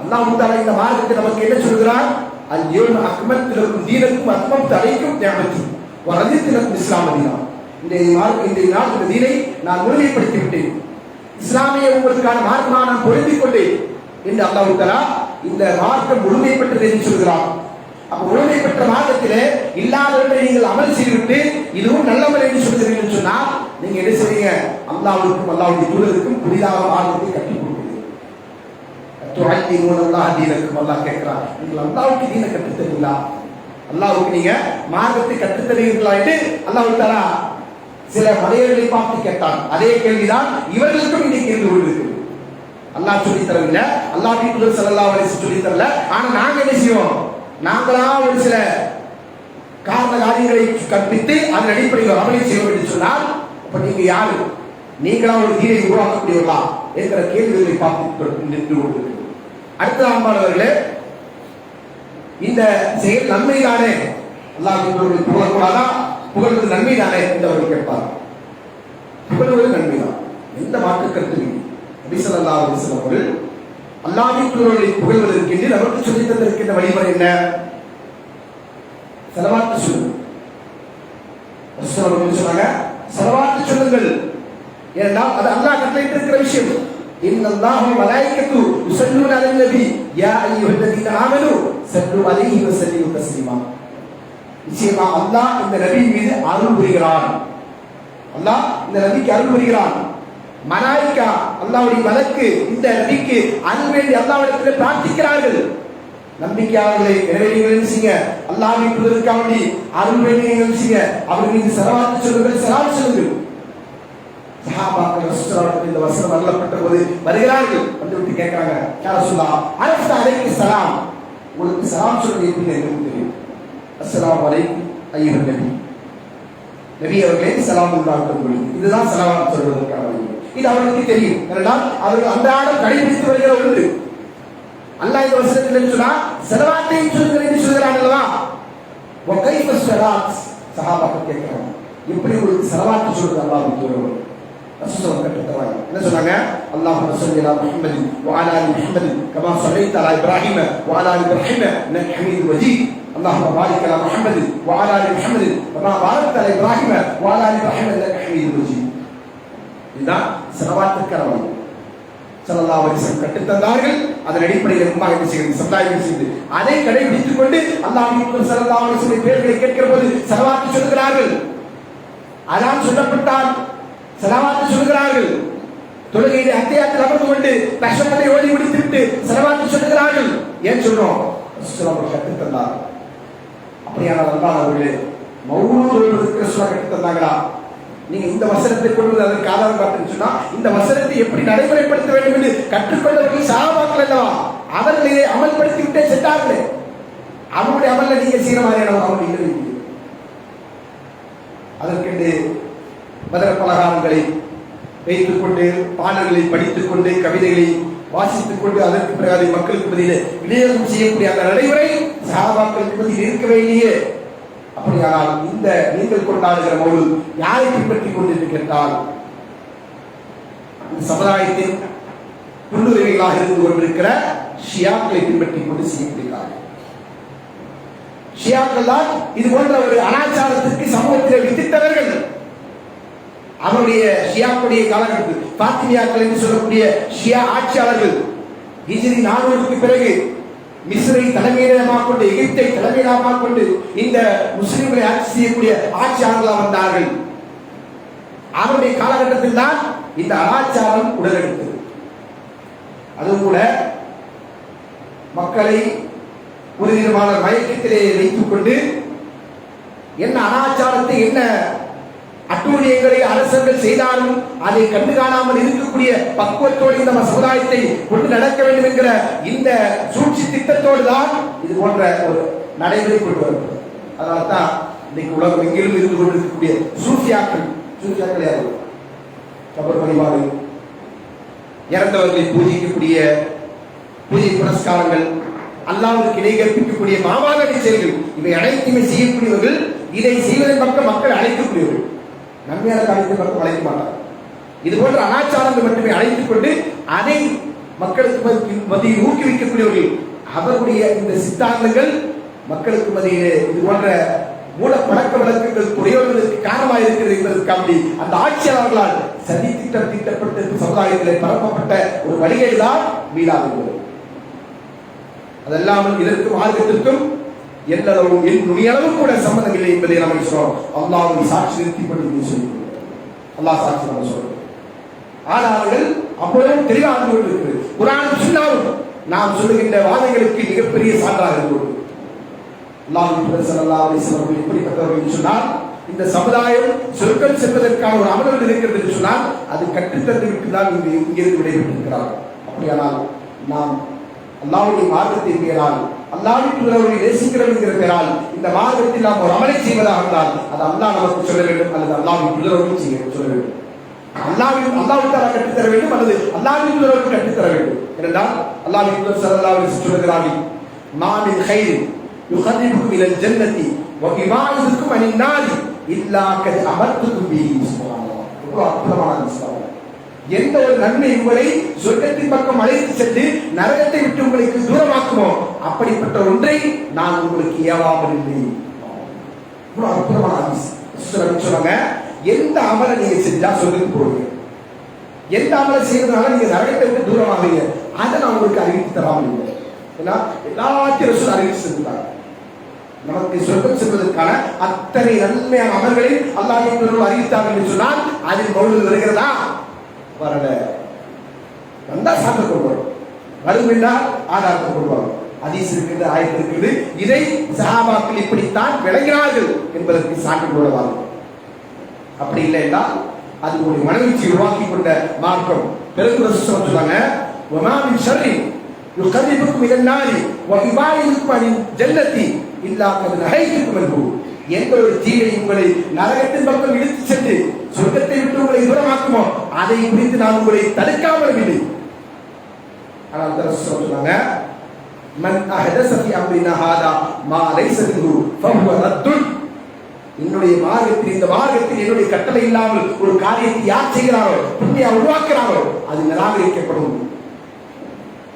அல்லாஹ் தஆலா இந்த மார்க்கத்தை நமக்கு என்ன சொல்கிறார்? அல்-யௌம அக்மல்து லக்கும் தீனக்கும் அத்மம்து அலைக்கும் நிஅமதி வ ரதித்து லக்கும் இஸ்லாம தீனா. இந்த நாள் இந்த தீனை நான் முழுமைப்படுத்தி விட்டேன், இஸ்லாமிய உங்களுக்கான மார்க்கமாக நான் பொருந்திக் கொண்டேன் என்று அல்லாஹ் தஆலா இந்த மார்க்கம் முழுமைப்பட்டது என்று சொல்கிறார். அப்ப முழுமை பெற்ற மார்க்கத்திலே இல்லாதவற்றை நீங்கள் அமல் செய்துவிட்டு இதுவும் நல்லவர் என்று சொல்கிறீர்கள் சொன்னால் நீங்க என்ன செய்வீங்க? அல்லாஹ்வுக்கும் அல்லாஹ்வுடைய தூதருக்கும் புதிதாக மார்க்கத்தை கற்றுக் கொடுக்கிறீர்கள். அல்லாஹ் தீனக்கும் அல்லாஹ் கேட்கிறார், நீங்கள் அல்லாஹ்வுக்கு தீனை கற்றுத் தருவீங்களா? அல்லாஹ்வுக்கு நீங்க மார்க்கத்தை கற்றுத் தருவீர்களா என்று அல்லாஹ் தஆலா சில மனிதர்களை பார்த்து கேட்டான். அதே கேள்விதான் இவர்களுக்கும் இந்த கேள்வி உள்ளது. அல்லாஹ் சொல்லி தரவில்லை, அல்லாஹ்வின் தூதர் ஸல்லல்லாஹு அலைஹி வஸல்லம் சொல்லி தரல. ஆனா நாங்க என்ன செய்வோம்? நாங்களா ஒரு சில காரண காரியங்களை கற்பித்து அதன் அடிப்படையில் அமலை செய்வோம் என்று சொன்னால் அப்ப நீங்க யாரு? நீங்களா ஒரு தீனை உருவாக்கக்கூடியவர்களா என்கிற கேள்விகளை பார்த்து நின்று கொண்டிருக்கிறது. அடுத்த ஆண்பாளர்களே, இந்த செயல் நன்மைதானே, அல்லாஹ்வின் புகழக்கூடாதா, புகழ்வது நன்மைதானே என்று அவர்கள் கேட்பார். புகழ்வது நன்மைதான், எந்த மாற்று கருத்து இல்லை. நபி ஸல்லல்லாஹு அலைஹி வஸல்லம் அவர்கள் அல்லாஹ்வின் தூதரை புகழ்வதற்கு என்று நமக்கு சொல்லித் தந்திருக்கின்ற வழிமுறை என்ன? ஸலவாத் சொல்லுங்கள். ரசூலுல்லாஹி சொன்னாங்க, ஸலவாத் சொல்லுங்கள். ஏனென்றால் அது அல்லாஹ் கட்டளையிட்டிருக்கிற விஷயம். இன்னல்லாஹு வ மலாயிகத்து யுஸல்லூன அலன் நபி யா அய்யுஹல்லதீன ஆமனூ ஸல்லூ அலைஹி வ ஸல்லிமு தஸ்லீமா. நிச்சயமா அல்லாஹ் இந்த நபி மீது அருள் புரிகிறான். அல்லாஹ் இந்த நபிக்கு அருள் புரிகிறான். மலாயிகா அல்லாஹ்வுடைய மலக்கு இந்த நபிக்கு அருள் வேண்டி அல்லாஹ்விடத்தில் பிரார்த்திக்கிறார்கள். நம்பிக்கையாளர்களை எனவே நீங்கள் என்ன செய்யுங்க? அல்லாஹ்வின் தூதருக்காக வேண்டி அருள் வேண்டி நீங்கள் செய்யுங்க. அவர்கள் மீது ஸலவாத் சொல்லுங்கள், ஸலாம் சொல்லுங்கள். சஹாபாக்கள் ரசூலுல்லாஹி இந்த வசனம் அருளப்பட்ட போது வருகிறார்கள், வந்து விட்டு கேட்கிறாங்க, யா ரசூலல்லாஹ் அரஃப்த அலைஹி ஸலாம், உங்களுக்கு ஸலாம் சொல்றது எப்படி எனக்கு தெரியும்? அஸ்ஸலாமு அலைக்கும் அய்யுஹன் நபி, நபி அவர்களே ஸலாம் உண்டாகட்டும். இதுதான் ஸலவாத் சொல்வதற்கான வழி. இது அவர்களுக்கு தெரியும். ஏனென்றால் அவர்கள் அன்றாடம் கடைபிடித்து வருகிற ஒன்று. அல்லாஹ் இந்த வசனத்தில் சொன்னா ஸலவாத்தை சொல்லுங்கள் என்று சொல்கிறான் அல்லவா? வ கைஃப ஸலாத், சஹாபாக்கள் கேட்கிறாங்க, எப்படி உங்களுக்கு ஸலவாத் சொல்றது அல்லாஹ்வுக்கு தூதர் ரசூலுல்லாஹ் கட்டளையிட்டாங்க. என்ன சொன்னாங்க? அல்லாஹும்ம ஸல்லி அலா முஹம்மதின் வ அலா ஆலி முஹம்மதின் கமா ஸல்லைத அலா இப்ராஹீம வ அலா ஆலி இப்ராஹீம இன்னக ஹமீதும் மஜீத். அல்லாஹும்ம பாரிக் அலா முஹம்மதின் வ அலா ஆலி முஹம்மதின் கமா பாரக்த அலா இப்ராஹீம வ அலா ஆலி இப்ராஹீம இன்னக ஹமீதும் மஜீத். இதுதான் ஸலவாத்துக்கான வழி. ஸல்லல்லாஹு அலைஹி வஸல்லம் கற்றுத் தந்தார்கள். அதன் அடிப்படையில் உம்மா என்ன செய்கிறது? சமுதாயம் செய்து அதை கடைபிடித்துக் கொண்டு அல்லாஹ்வின் தூதர் ஸல்லல்லாஹு அலைஹி வஸல்லம் பேர்களை கேட்கிற போது ஸலவாத் சொல்கிறார்கள். அதான் சொல்லப்பட்டால் ஸலவாத் சொல்கிறார்கள். தொழுகையிலே அத்தியாயத்தில் அமர்ந்து கொண்டு தஹஜ்ஜுதை ஓதி முடித்துவிட்டு ஸலவாத் சொல்கிறார்கள். ஏன் சொல்றோம்? ரசூலுல்லாஹ் கற்றுத் தந்தார். அப்படியானால் அல்லாஹ்வுடைய மௌலூத் ஓதுவதற்கு ரசூலுல்லாஹ் கற்றுத் தந்தாங்களா? நீங்க இந்த வசனத்தை கொண்டு அதற்கு ஆதாரம் காட்டுன்னு சொன்னா இந்த வசனத்தை எப்படி நடைமுறைப்படுத்த வேண்டும் என்று கற்றுக்கொண்டவர்கள் சஹாபாக்கள் அல்லவா? அவர்களை அமல்படுத்தி விட்டே சென்றார்களே. அவருடைய அமல்ல நீங்க செய்யற மாதிரியான அமல் இல்லை. அதற்கென்று மதர பலகாரங்களை வைத்துக் கொண்டு பாடல்களை படித்துக் கொண்டு கவிதைகளை வாசித்துக் கொண்டு அதற்கு பிறகு அதை மக்களுக்கு மத்தியில் விநியோகம் செய்யக்கூடிய அந்த நடைமுறை சஹாபாக்களுக்கு மத்தியில் இருக்கவே இல்லையே. அப்படியானால் இந்த நீங்கள் கொண்டாடுகிற மௌலூத் யாரை பின்பற்றிக் கொண்டிருக்கின்றால் இந்த சமுதாயத்தின் துண்டுரிமைகளாக இருந்து கொண்டிருக்கிற ஷியாக்களை பின்பற்றிக் கொண்டு செய்யப்படுகிறார்கள். ஷியாக்கள் தான் இது போன்ற ஒரு அனாச்சாரத்திற்கு சமூகத்தில் வித்திட்டவர்கள். அவருடைய ஷியாக்களுடைய காலகட்டத்தில் பாத்திமியாக்கள் என்று சொல்லக்கூடிய ஷியா ஆட்சியாளர்கள் ஹிஜ்ரி 400க்கு பிறகு மிஸ்ரை தலைமையிடமாக கொண்டு எகிப்தை தலைமையிடமாக கொண்டு இந்த முஸ்லிம்களை ஆட்சி செய்யக்கூடிய ஆட்சியாளர்களாக வந்தார்கள். அவருடைய காலகட்டத்தில் தான் இந்த அனாச்சாரம் உடலெடுத்தது. அதுவும் கூட மக்களை ஒரு விதமான மயக்கத்திலே வைத்துக் கொண்டு என்ன அனாச்சாரத்தை என்ன அட்டூழியங்களை அரசர்கள் செய்தாலும் அதை கண்டு காணாமல் இருக்கக்கூடிய பக்குவத்தோடு இந்த சமுதாயத்தை கொண்டு நடக்க வேண்டும் என்கிற இந்த சூழ்ச்சி திட்டத்தோடு தான் இது போன்ற ஒரு நடைமுறை கொண்டு வருகிறது. அதனால தான் இன்னைக்கு உலகம் எங்கிலும் இருந்து கொண்டிருக்கக்கூடிய சூஃபியாக்கள் யாரும் கபர் வழிபாடு, இறந்தவர்களை பூஜிக்கக்கூடிய பூஜை புனஸ்காரங்கள், அல்லாஹ்வுக்கு இணை கற்பிக்கக்கூடிய மாவாக செயல்கள், இவை அனைத்துமே செய்யக்கூடியவர்கள். இதை செய்வதன் பக்கம் மக்கள் அழைக்கக்கூடியவர்கள், நன்மையான காரியத்தை பக்கம் அழைக்க மாட்டார். இது போன்ற அனாச்சாரங்கள் மட்டுமே அழைத்துக் கொண்டு அதை மக்களுக்கு மத்தியில் ஊக்குவிக்கக்கூடியவர்கள். அவருடைய இந்த சித்தாந்தங்கள் மக்களுக்கு மத்தியிலே இது போன்ற மூல பழக்க வழக்கங்கள் குறையோர்களுக்கு காரணமாக இருக்கிறது என்பதற்காக அந்த ஆட்சியாளர்களால் சதி திட்டம் தீட்டப்பட்டு சமுதாயத்தில் பரப்பப்பட்ட ஒரு வழியை தான் மீளாது. அதெல்லாமல் இதற்கு மார்க்கத்திற்கும் எல்லளவும் நுனியளவும் கூட சம்பந்தம் இல்லை என்பதை நம்ம சொல்றோம். அல்லாஹ்வை சாட்சி நிறுத்திப்பட்டு சொல்லி அல்லாஹ் சாட்சி நம்ம சொல்றோம். ஆனால் அப்பொழுதும் தெளிவாக அறிந்து கொண்டிருக்கிறது. குர்ஆனும் சுன்னாவும் நாம் சொல்லுகின்ற வாதங்களுக்கு மிகப்பெரிய சான்றாக இருக்கிறது. அல்லாஹ் ஸல்லல்லாஹு அலைஹி வஸல்லம் எப்படிப்பட்டவர்கள் என்று சொன்னால், இந்த சமுதாயம் சொர்க்கம் செல்வதற்கான ஒரு அமர்வு இருக்கிறது என்று சொன்னால் அது கற்றுத்தந்து விட்டு தான் இங்கிருந்து விடைபெற்றிருக்கிறார். அப்படியானால் நாம் அல்லாஹ்வுடைய மார்க்கத்தின் பெயரால், அல்லாஹ்வின் தூதரை நேசிக்கிறோம் என்கிற பெயரால் இந்த மார்க்கத்தில் நாம் ஒரு அமலை செய்வதாக இருந்தால் அது அல்லாஹ் நமக்கு சொல்ல வேண்டும் அல்லது அல்லாஹ்வின் தூதரை சொல்ல வேண்டும். அல்லாஹ்வுக்கு கற்றுத்தர வேண்டும் அல்லது அல்லாஹ்வின் தூதருக்கு கற்றுத்தர வேண்டும். என்றால் அல்லாஹ்வின் தூதர் ஸல்லல்லாஹு அலைஹி வஸல்லம் சொல்கிறார்கள், மா மின் கைர் யுகதிபுக்கும் இலல் ஜன்னதி வ இபாதுக்கும் அனின் நாரி இல்லா கத் அமர்துக்கும் பிஹி. சுப்ஹானல்லாஹ். ரொம்ப அற்புதமான விஷயம். எந்த ஒரு நன்மை உங்களை சொர்க்கத்தின் பக்கம் அழைத்து சென்று நரகத்தை விட்டு உங்களுக்கு தூரமாக்குமோ அப்படிப்பட்ட ஒன்றை நான் உங்களுக்கு ஏவாமல் இல்லை. இவ்வளவு அற்புதமான ஹதீஸ் சொல்றாங்க. எந்த அமலை நீங்க செஞ்சா சொர்க்கத்துக்கு போவீங்க, எந்த அமலை செய்யறதுனால நீங்க நரகத்தை விட்டு தூரமாவீங்க, அதை நான் உங்களுக்கு அறிவித்து தராமல் இல்லை. ஏன்னா எல்லாத்தையும் ரசூல் அறிவித்து செஞ்சுட்டாங்க. நமக்கு சொர்க்கம் செல்வதற்கான அத்தனை நன்மையான அமல்களை அல்லாஹ் அறிவித்தார்கள் என்று சொன்னால் அதில் மௌலித் வருகிறதா? வரல. வந்தா சாப்பிட கொள்வார், வரும் என்றால் ஆதாரத்தை கொள்வார். ஹதீஸ் இருக்கிறது, ஆயத்து இருக்கிறது. இதை சஹாபாக்கள் இப்படித்தான் விளங்கினார்கள் என்பதற்கு சான்று கொள்வார்கள். அப்படி இல்லை என்றால் அது ஒரு மனவீழ்ச்சி உருவாக்கி கொண்ட மார்க்கம். பெருங்குற சொல்றாங்க, வமாமின் ஷர்ரி யுகதிபுக்கும் இலன் நாரி வ இபாதுக்கும் அனில் ஜன்னதி இல்லா கத் நஹைதுக்கும் அன்ஹு. எந்த ஒரு தீயை உங்களை நரகத்தின் பக்கம் இழுத்து சென்று சொர்க்கத்தை விட்டு உங்களை தூரமாக்குமோ அதை குறித்து நான் உங்களை தடுக்காமல் இல்லை. ஆனால் ரசூல் சொன்னாங்க, மன் அஹதஸ ஃபீ அம்ரினா ஹாதா மா லைஸ மின்ஹு ஃபஹுவ ரத்துன். என்னுடைய மார்க்கத்தில், இந்த மார்க்கத்தில் என்னுடைய கட்டளை இல்லாமல் ஒரு காரியத்தை யார் செய்கிறாரோ, புண்ணியா உருவாக்குறாரோ அது நிராகரிக்கப்படும்.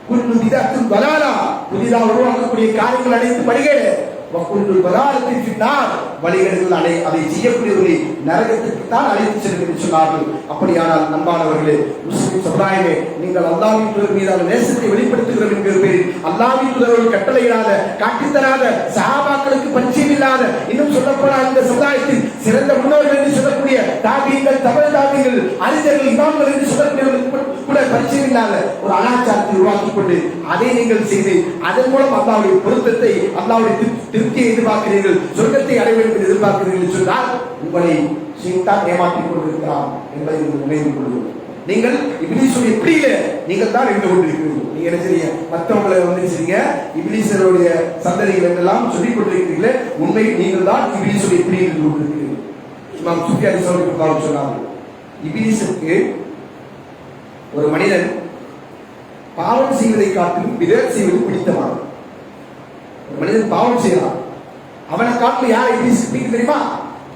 குல்லு பிதஅத்துன் தலாலா, புதிதாக உருவாக்கக்கூடிய காரியங்கள் அனைத்து வழிகேடு. வகுல்லு பலாலத்தின் பின்னால் வழிகேடுகள் அதை செய்யக்கூடியவர்களை நரகத்திற்கு தான் அழைத்து செல்கிறது சொன்னார்கள். அப்படியானால் நண்பானவர்களே, முஸ்லிம் சமுதாயமே, நீங்கள் அல்லாஹ்வின் தூதர் மீதான நேசத்தை வெளிப்படுத்துகிறோம் என்கிற பேரில் அல்லாஹ்வின் தூதரோடு கட்டளையிடாத, காட்டித்தராத, சஹாபாக்களுக்கு பரிச்சயம் இல்லாத, இன்னும் சொல்லப்போனால் இந்த சமுதாயத்தில் சிறந்த முன்னோர்கள் என்று சொல்லக்கூடிய தாபியங்கள், தமிழ் தாபியங்கள், அறிஞர்கள், இமாம்கள் என்று சொல்லக்கூடியவர்களுக்கு கூட பரிச்சயம் இல்லாத ஒரு அனாச்சாரத்தை உருவாக்கிக் கொண்டு அதை நீங்கள் செய்து அதன் மூலம் அல்லாஹ்வுடைய பொருத்தத்தை, அல்லாஹ்வுடைய திருப்தியை எதிர்பார்க்கிறீர்கள், சொர்க்கத்தை அடைய வேண்டும் என்று எதிர்பார்க்கிறீர்கள் சொன்னால் உங்களை ஷைத்தான் ஏமாற்றிக் கொண்டிருக்கிறான் என்பதை நினைவில் கொள்ளுங்கள். நீங்கள் இப்லீஸுடைய பிடியில நீங்கள் தான் இருந்து கொண்டிருக்கிறீர்கள். நீங்க என்ன செய்ய மற்றவங்களை வந்து செய்ய இப்லீஸருடைய சந்ததிகள் எல்லாம் சொல்லிக் கொண்டிருக்கிறீர்களே, உண்மையில் நீங்கள் தான் இப்லீஸுடைய பிடியில் இருந்து கொண்டிருக்கிறீர்கள். இமாம் சுஃபியான் ஸௌரி சொன்னார்கள், இப்லீஸுக்கு ஒரு மனிதன் பாவம் செய்வதை காட்டிலும் பிதஅத் செய்வது பிடித்தமானது. ஒரு மனிதன் பாவம் செய்யறான், அவனை காட்டிலும் யாரை இப்லீஸ் பிடிக்கும் தெரியுமா?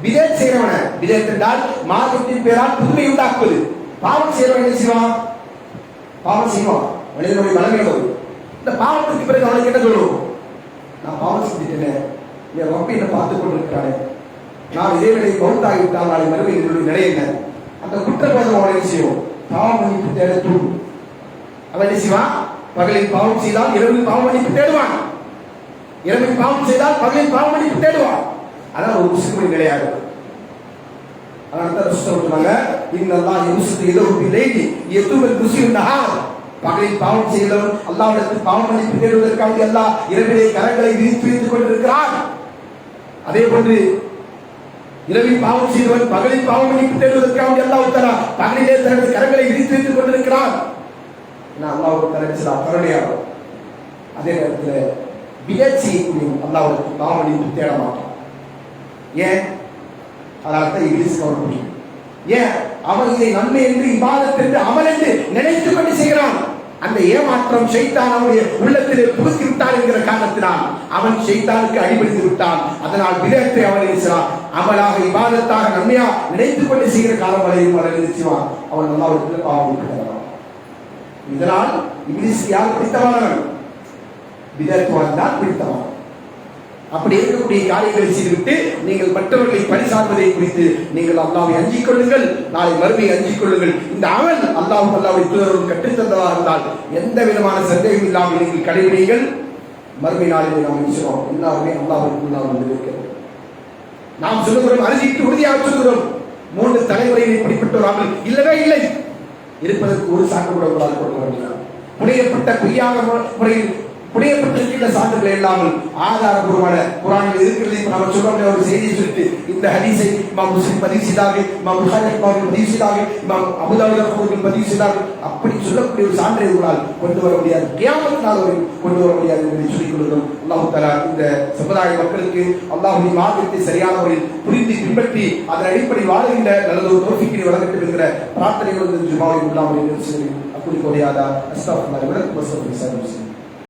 பிதஅத் செய்யறவன. பிதஅத் என்றால் மார்க்கத்தின் பெயரால் புதுமை உண்டாக்குவது. பாவம் செய்யறவன் என்ன செய்வான்? பாவம் செய்வான். மனிதனுடைய பலவீனம் வரும். இந்த பாவத்துக்கு பிறகு அவனுக்கு என்ன சொல்லுவோம்? நான் பாவம் செஞ்சுட்டேன், என் ரப்ப என்னை பார்த்துக் கொண்டிருக்கிறானே, நான் இதே வேலை பௌத்தாகிவிட்டால் நாளை மறுமையில் என்னுடைய நிலை என்ன? அந்த குற்றவாதம் அவனை செய்வோம். பாவம் மன்னிப்பு தேட தூண்டும். அவன் என்ன செய்வான்? பகலில் பாவம் செய்தால் இரவில் பாவம் மன்னிப்பு தேடுவான், இரவில் பாவம் செய்தால் பகலில் பாவம் மன்னிப்பு தேடுவான். அதான் ஒரு முஸ்லிமுடைய நிலையாக இருக்கும். அதனால தான் ரசூல் சொன்னாங்க, இன்னல்லாஹ் யுஸ்தி யதஹு பிலைலி யதுபல் முஸ்லிம் நஹார். பகலில் பாவம் செய்தவன் அல்லாஹ்விடத்தில் பாவம் மன்னிப்பு தேடுவதற்காக அல்லாஹ் இரவிலே கரங்களை விரித்து வைத்துக் கொண்டிருக்கிறான். அதே போன்று இரவில் பாவம் செய்தவன் பகலில் பாவம் மன்னிப்பு தேடுவதற்காக அல்லாஹ் தஆலா பகலிலே தனது கரங்களை விரித்து வைத்துக் கொண்டிருக்கிறான். அல்லாஹ் தஆலா கருணையாளர். அதே நேரத்தில் வியர்ச்சியை அல்லாஹ்விடத்தில் பாவம் மன்னிப்பு தேட மாட்டான். ஏன்? அதனால்தான் இபிலீஸ் கவலை முடியும். ஏன்? அவன் இதை நன்மை என்று இபாதத் என்று அமல் என்று நினைத்துக் கொண்டு செய்கிறான். அந்த ஏமாற்றம் ஷைத்தான் அவனுடைய உள்ளத்திலே புகுத்தி விட்டான் என்கிற காரணத்தினால் அவன் ஷைத்தானுக்கு அடிபணிந்து விட்டான். அதனால் விதத்தை அவன் இருக்கிறான் அமலாக இபாதத்தாக நன்மையா நினைத்துக் கொண்டு செய்கிற காலம் வரையும் அவன் நிறுத்துவான். அவன் அல்லாஹ்விடத்தில் பாவம் இருக்கிறான். இதனால் இபிலீஸ் யார் பிடித்தவன்? விதத்துவான் தான் பிடித்தவன். அப்படி இருக்கக்கூடிய காரியங்களை செய்துவிட்டு நீங்கள் மற்றவர்களை பரிசார்வதை குறித்து நீங்கள் அல்லாஹ்வை அஞ்சிக் கொள்ளுங்கள், நாளை மறுமையை அஞ்சிக் கொள்ளுங்கள். இந்த அமல் அல்லாஹ்வை தூதரும் கற்றுத்தந்ததாக இருந்தால் எந்த விதமான சந்தேகம் இல்லாமல் நீங்கள் கடைபிடிங்கள். மறுமை நாளிலே நாம் நினைச்சோம் எல்லாருமே அல்லாஹ்வுக்குள்ளாக இருக்கிறது. நாம் சொல்லுகிறோம், அறுதிட்டு உறுதியாக சொல்லுகிறோம், 3 தலைமுறையில் இப்படிப்பட்ட ஒரு அமல் இல்லவே இல்லை. இருப்பதற்கு ஒரு சான்று கூட உங்களால் கொடுக்க வேண்டியது. புனையப்பட்ட பொய்யான முறையில் புனையப்பட்டிருக்கின்ற சான்றுகள் இல்லாமல் ஆதாரபூர்வமான குர்ஆனில் இருக்கிறது. நம்ம சொல்றோம் ஒரு செய்தியை சொல்லிட்டு இந்த ஹதீஸை இமாம் முஸ்லிம் பதிவு செய்தார்கள், இமாம் புகாரி பதிவு செய்தார்கள், இமாம் அபூ தாவூத் அவர்கள் பதிவு செய்தார்கள். அப்படி சொல்லக்கூடிய ஒரு சான்றை உங்களால் கொண்டு வர முடியாது, கியாமத் நாள் வரை கொண்டு வர முடியாது என்று சொல்லிக் கொள்கிறோம். அல்லாஹ் தஆலா இந்த சமுதாய மக்களுக்கு அல்லாஹ்வின் மார்க்கத்தை சரியான முறையில் புரிந்து பின்பற்றி அதன் அடிப்படையில் வாழ்கின்ற நல்ல ஒரு தௌஃபீக்கை வழங்கட்டும் என்கிற பிரார்த்தனையோடு ஜுமாவை உள்ளாமல் சொல்லி அக்குடி கோரியாதா அஸ்தக்ஃபிருல்லாஹ் வ லக்கும்.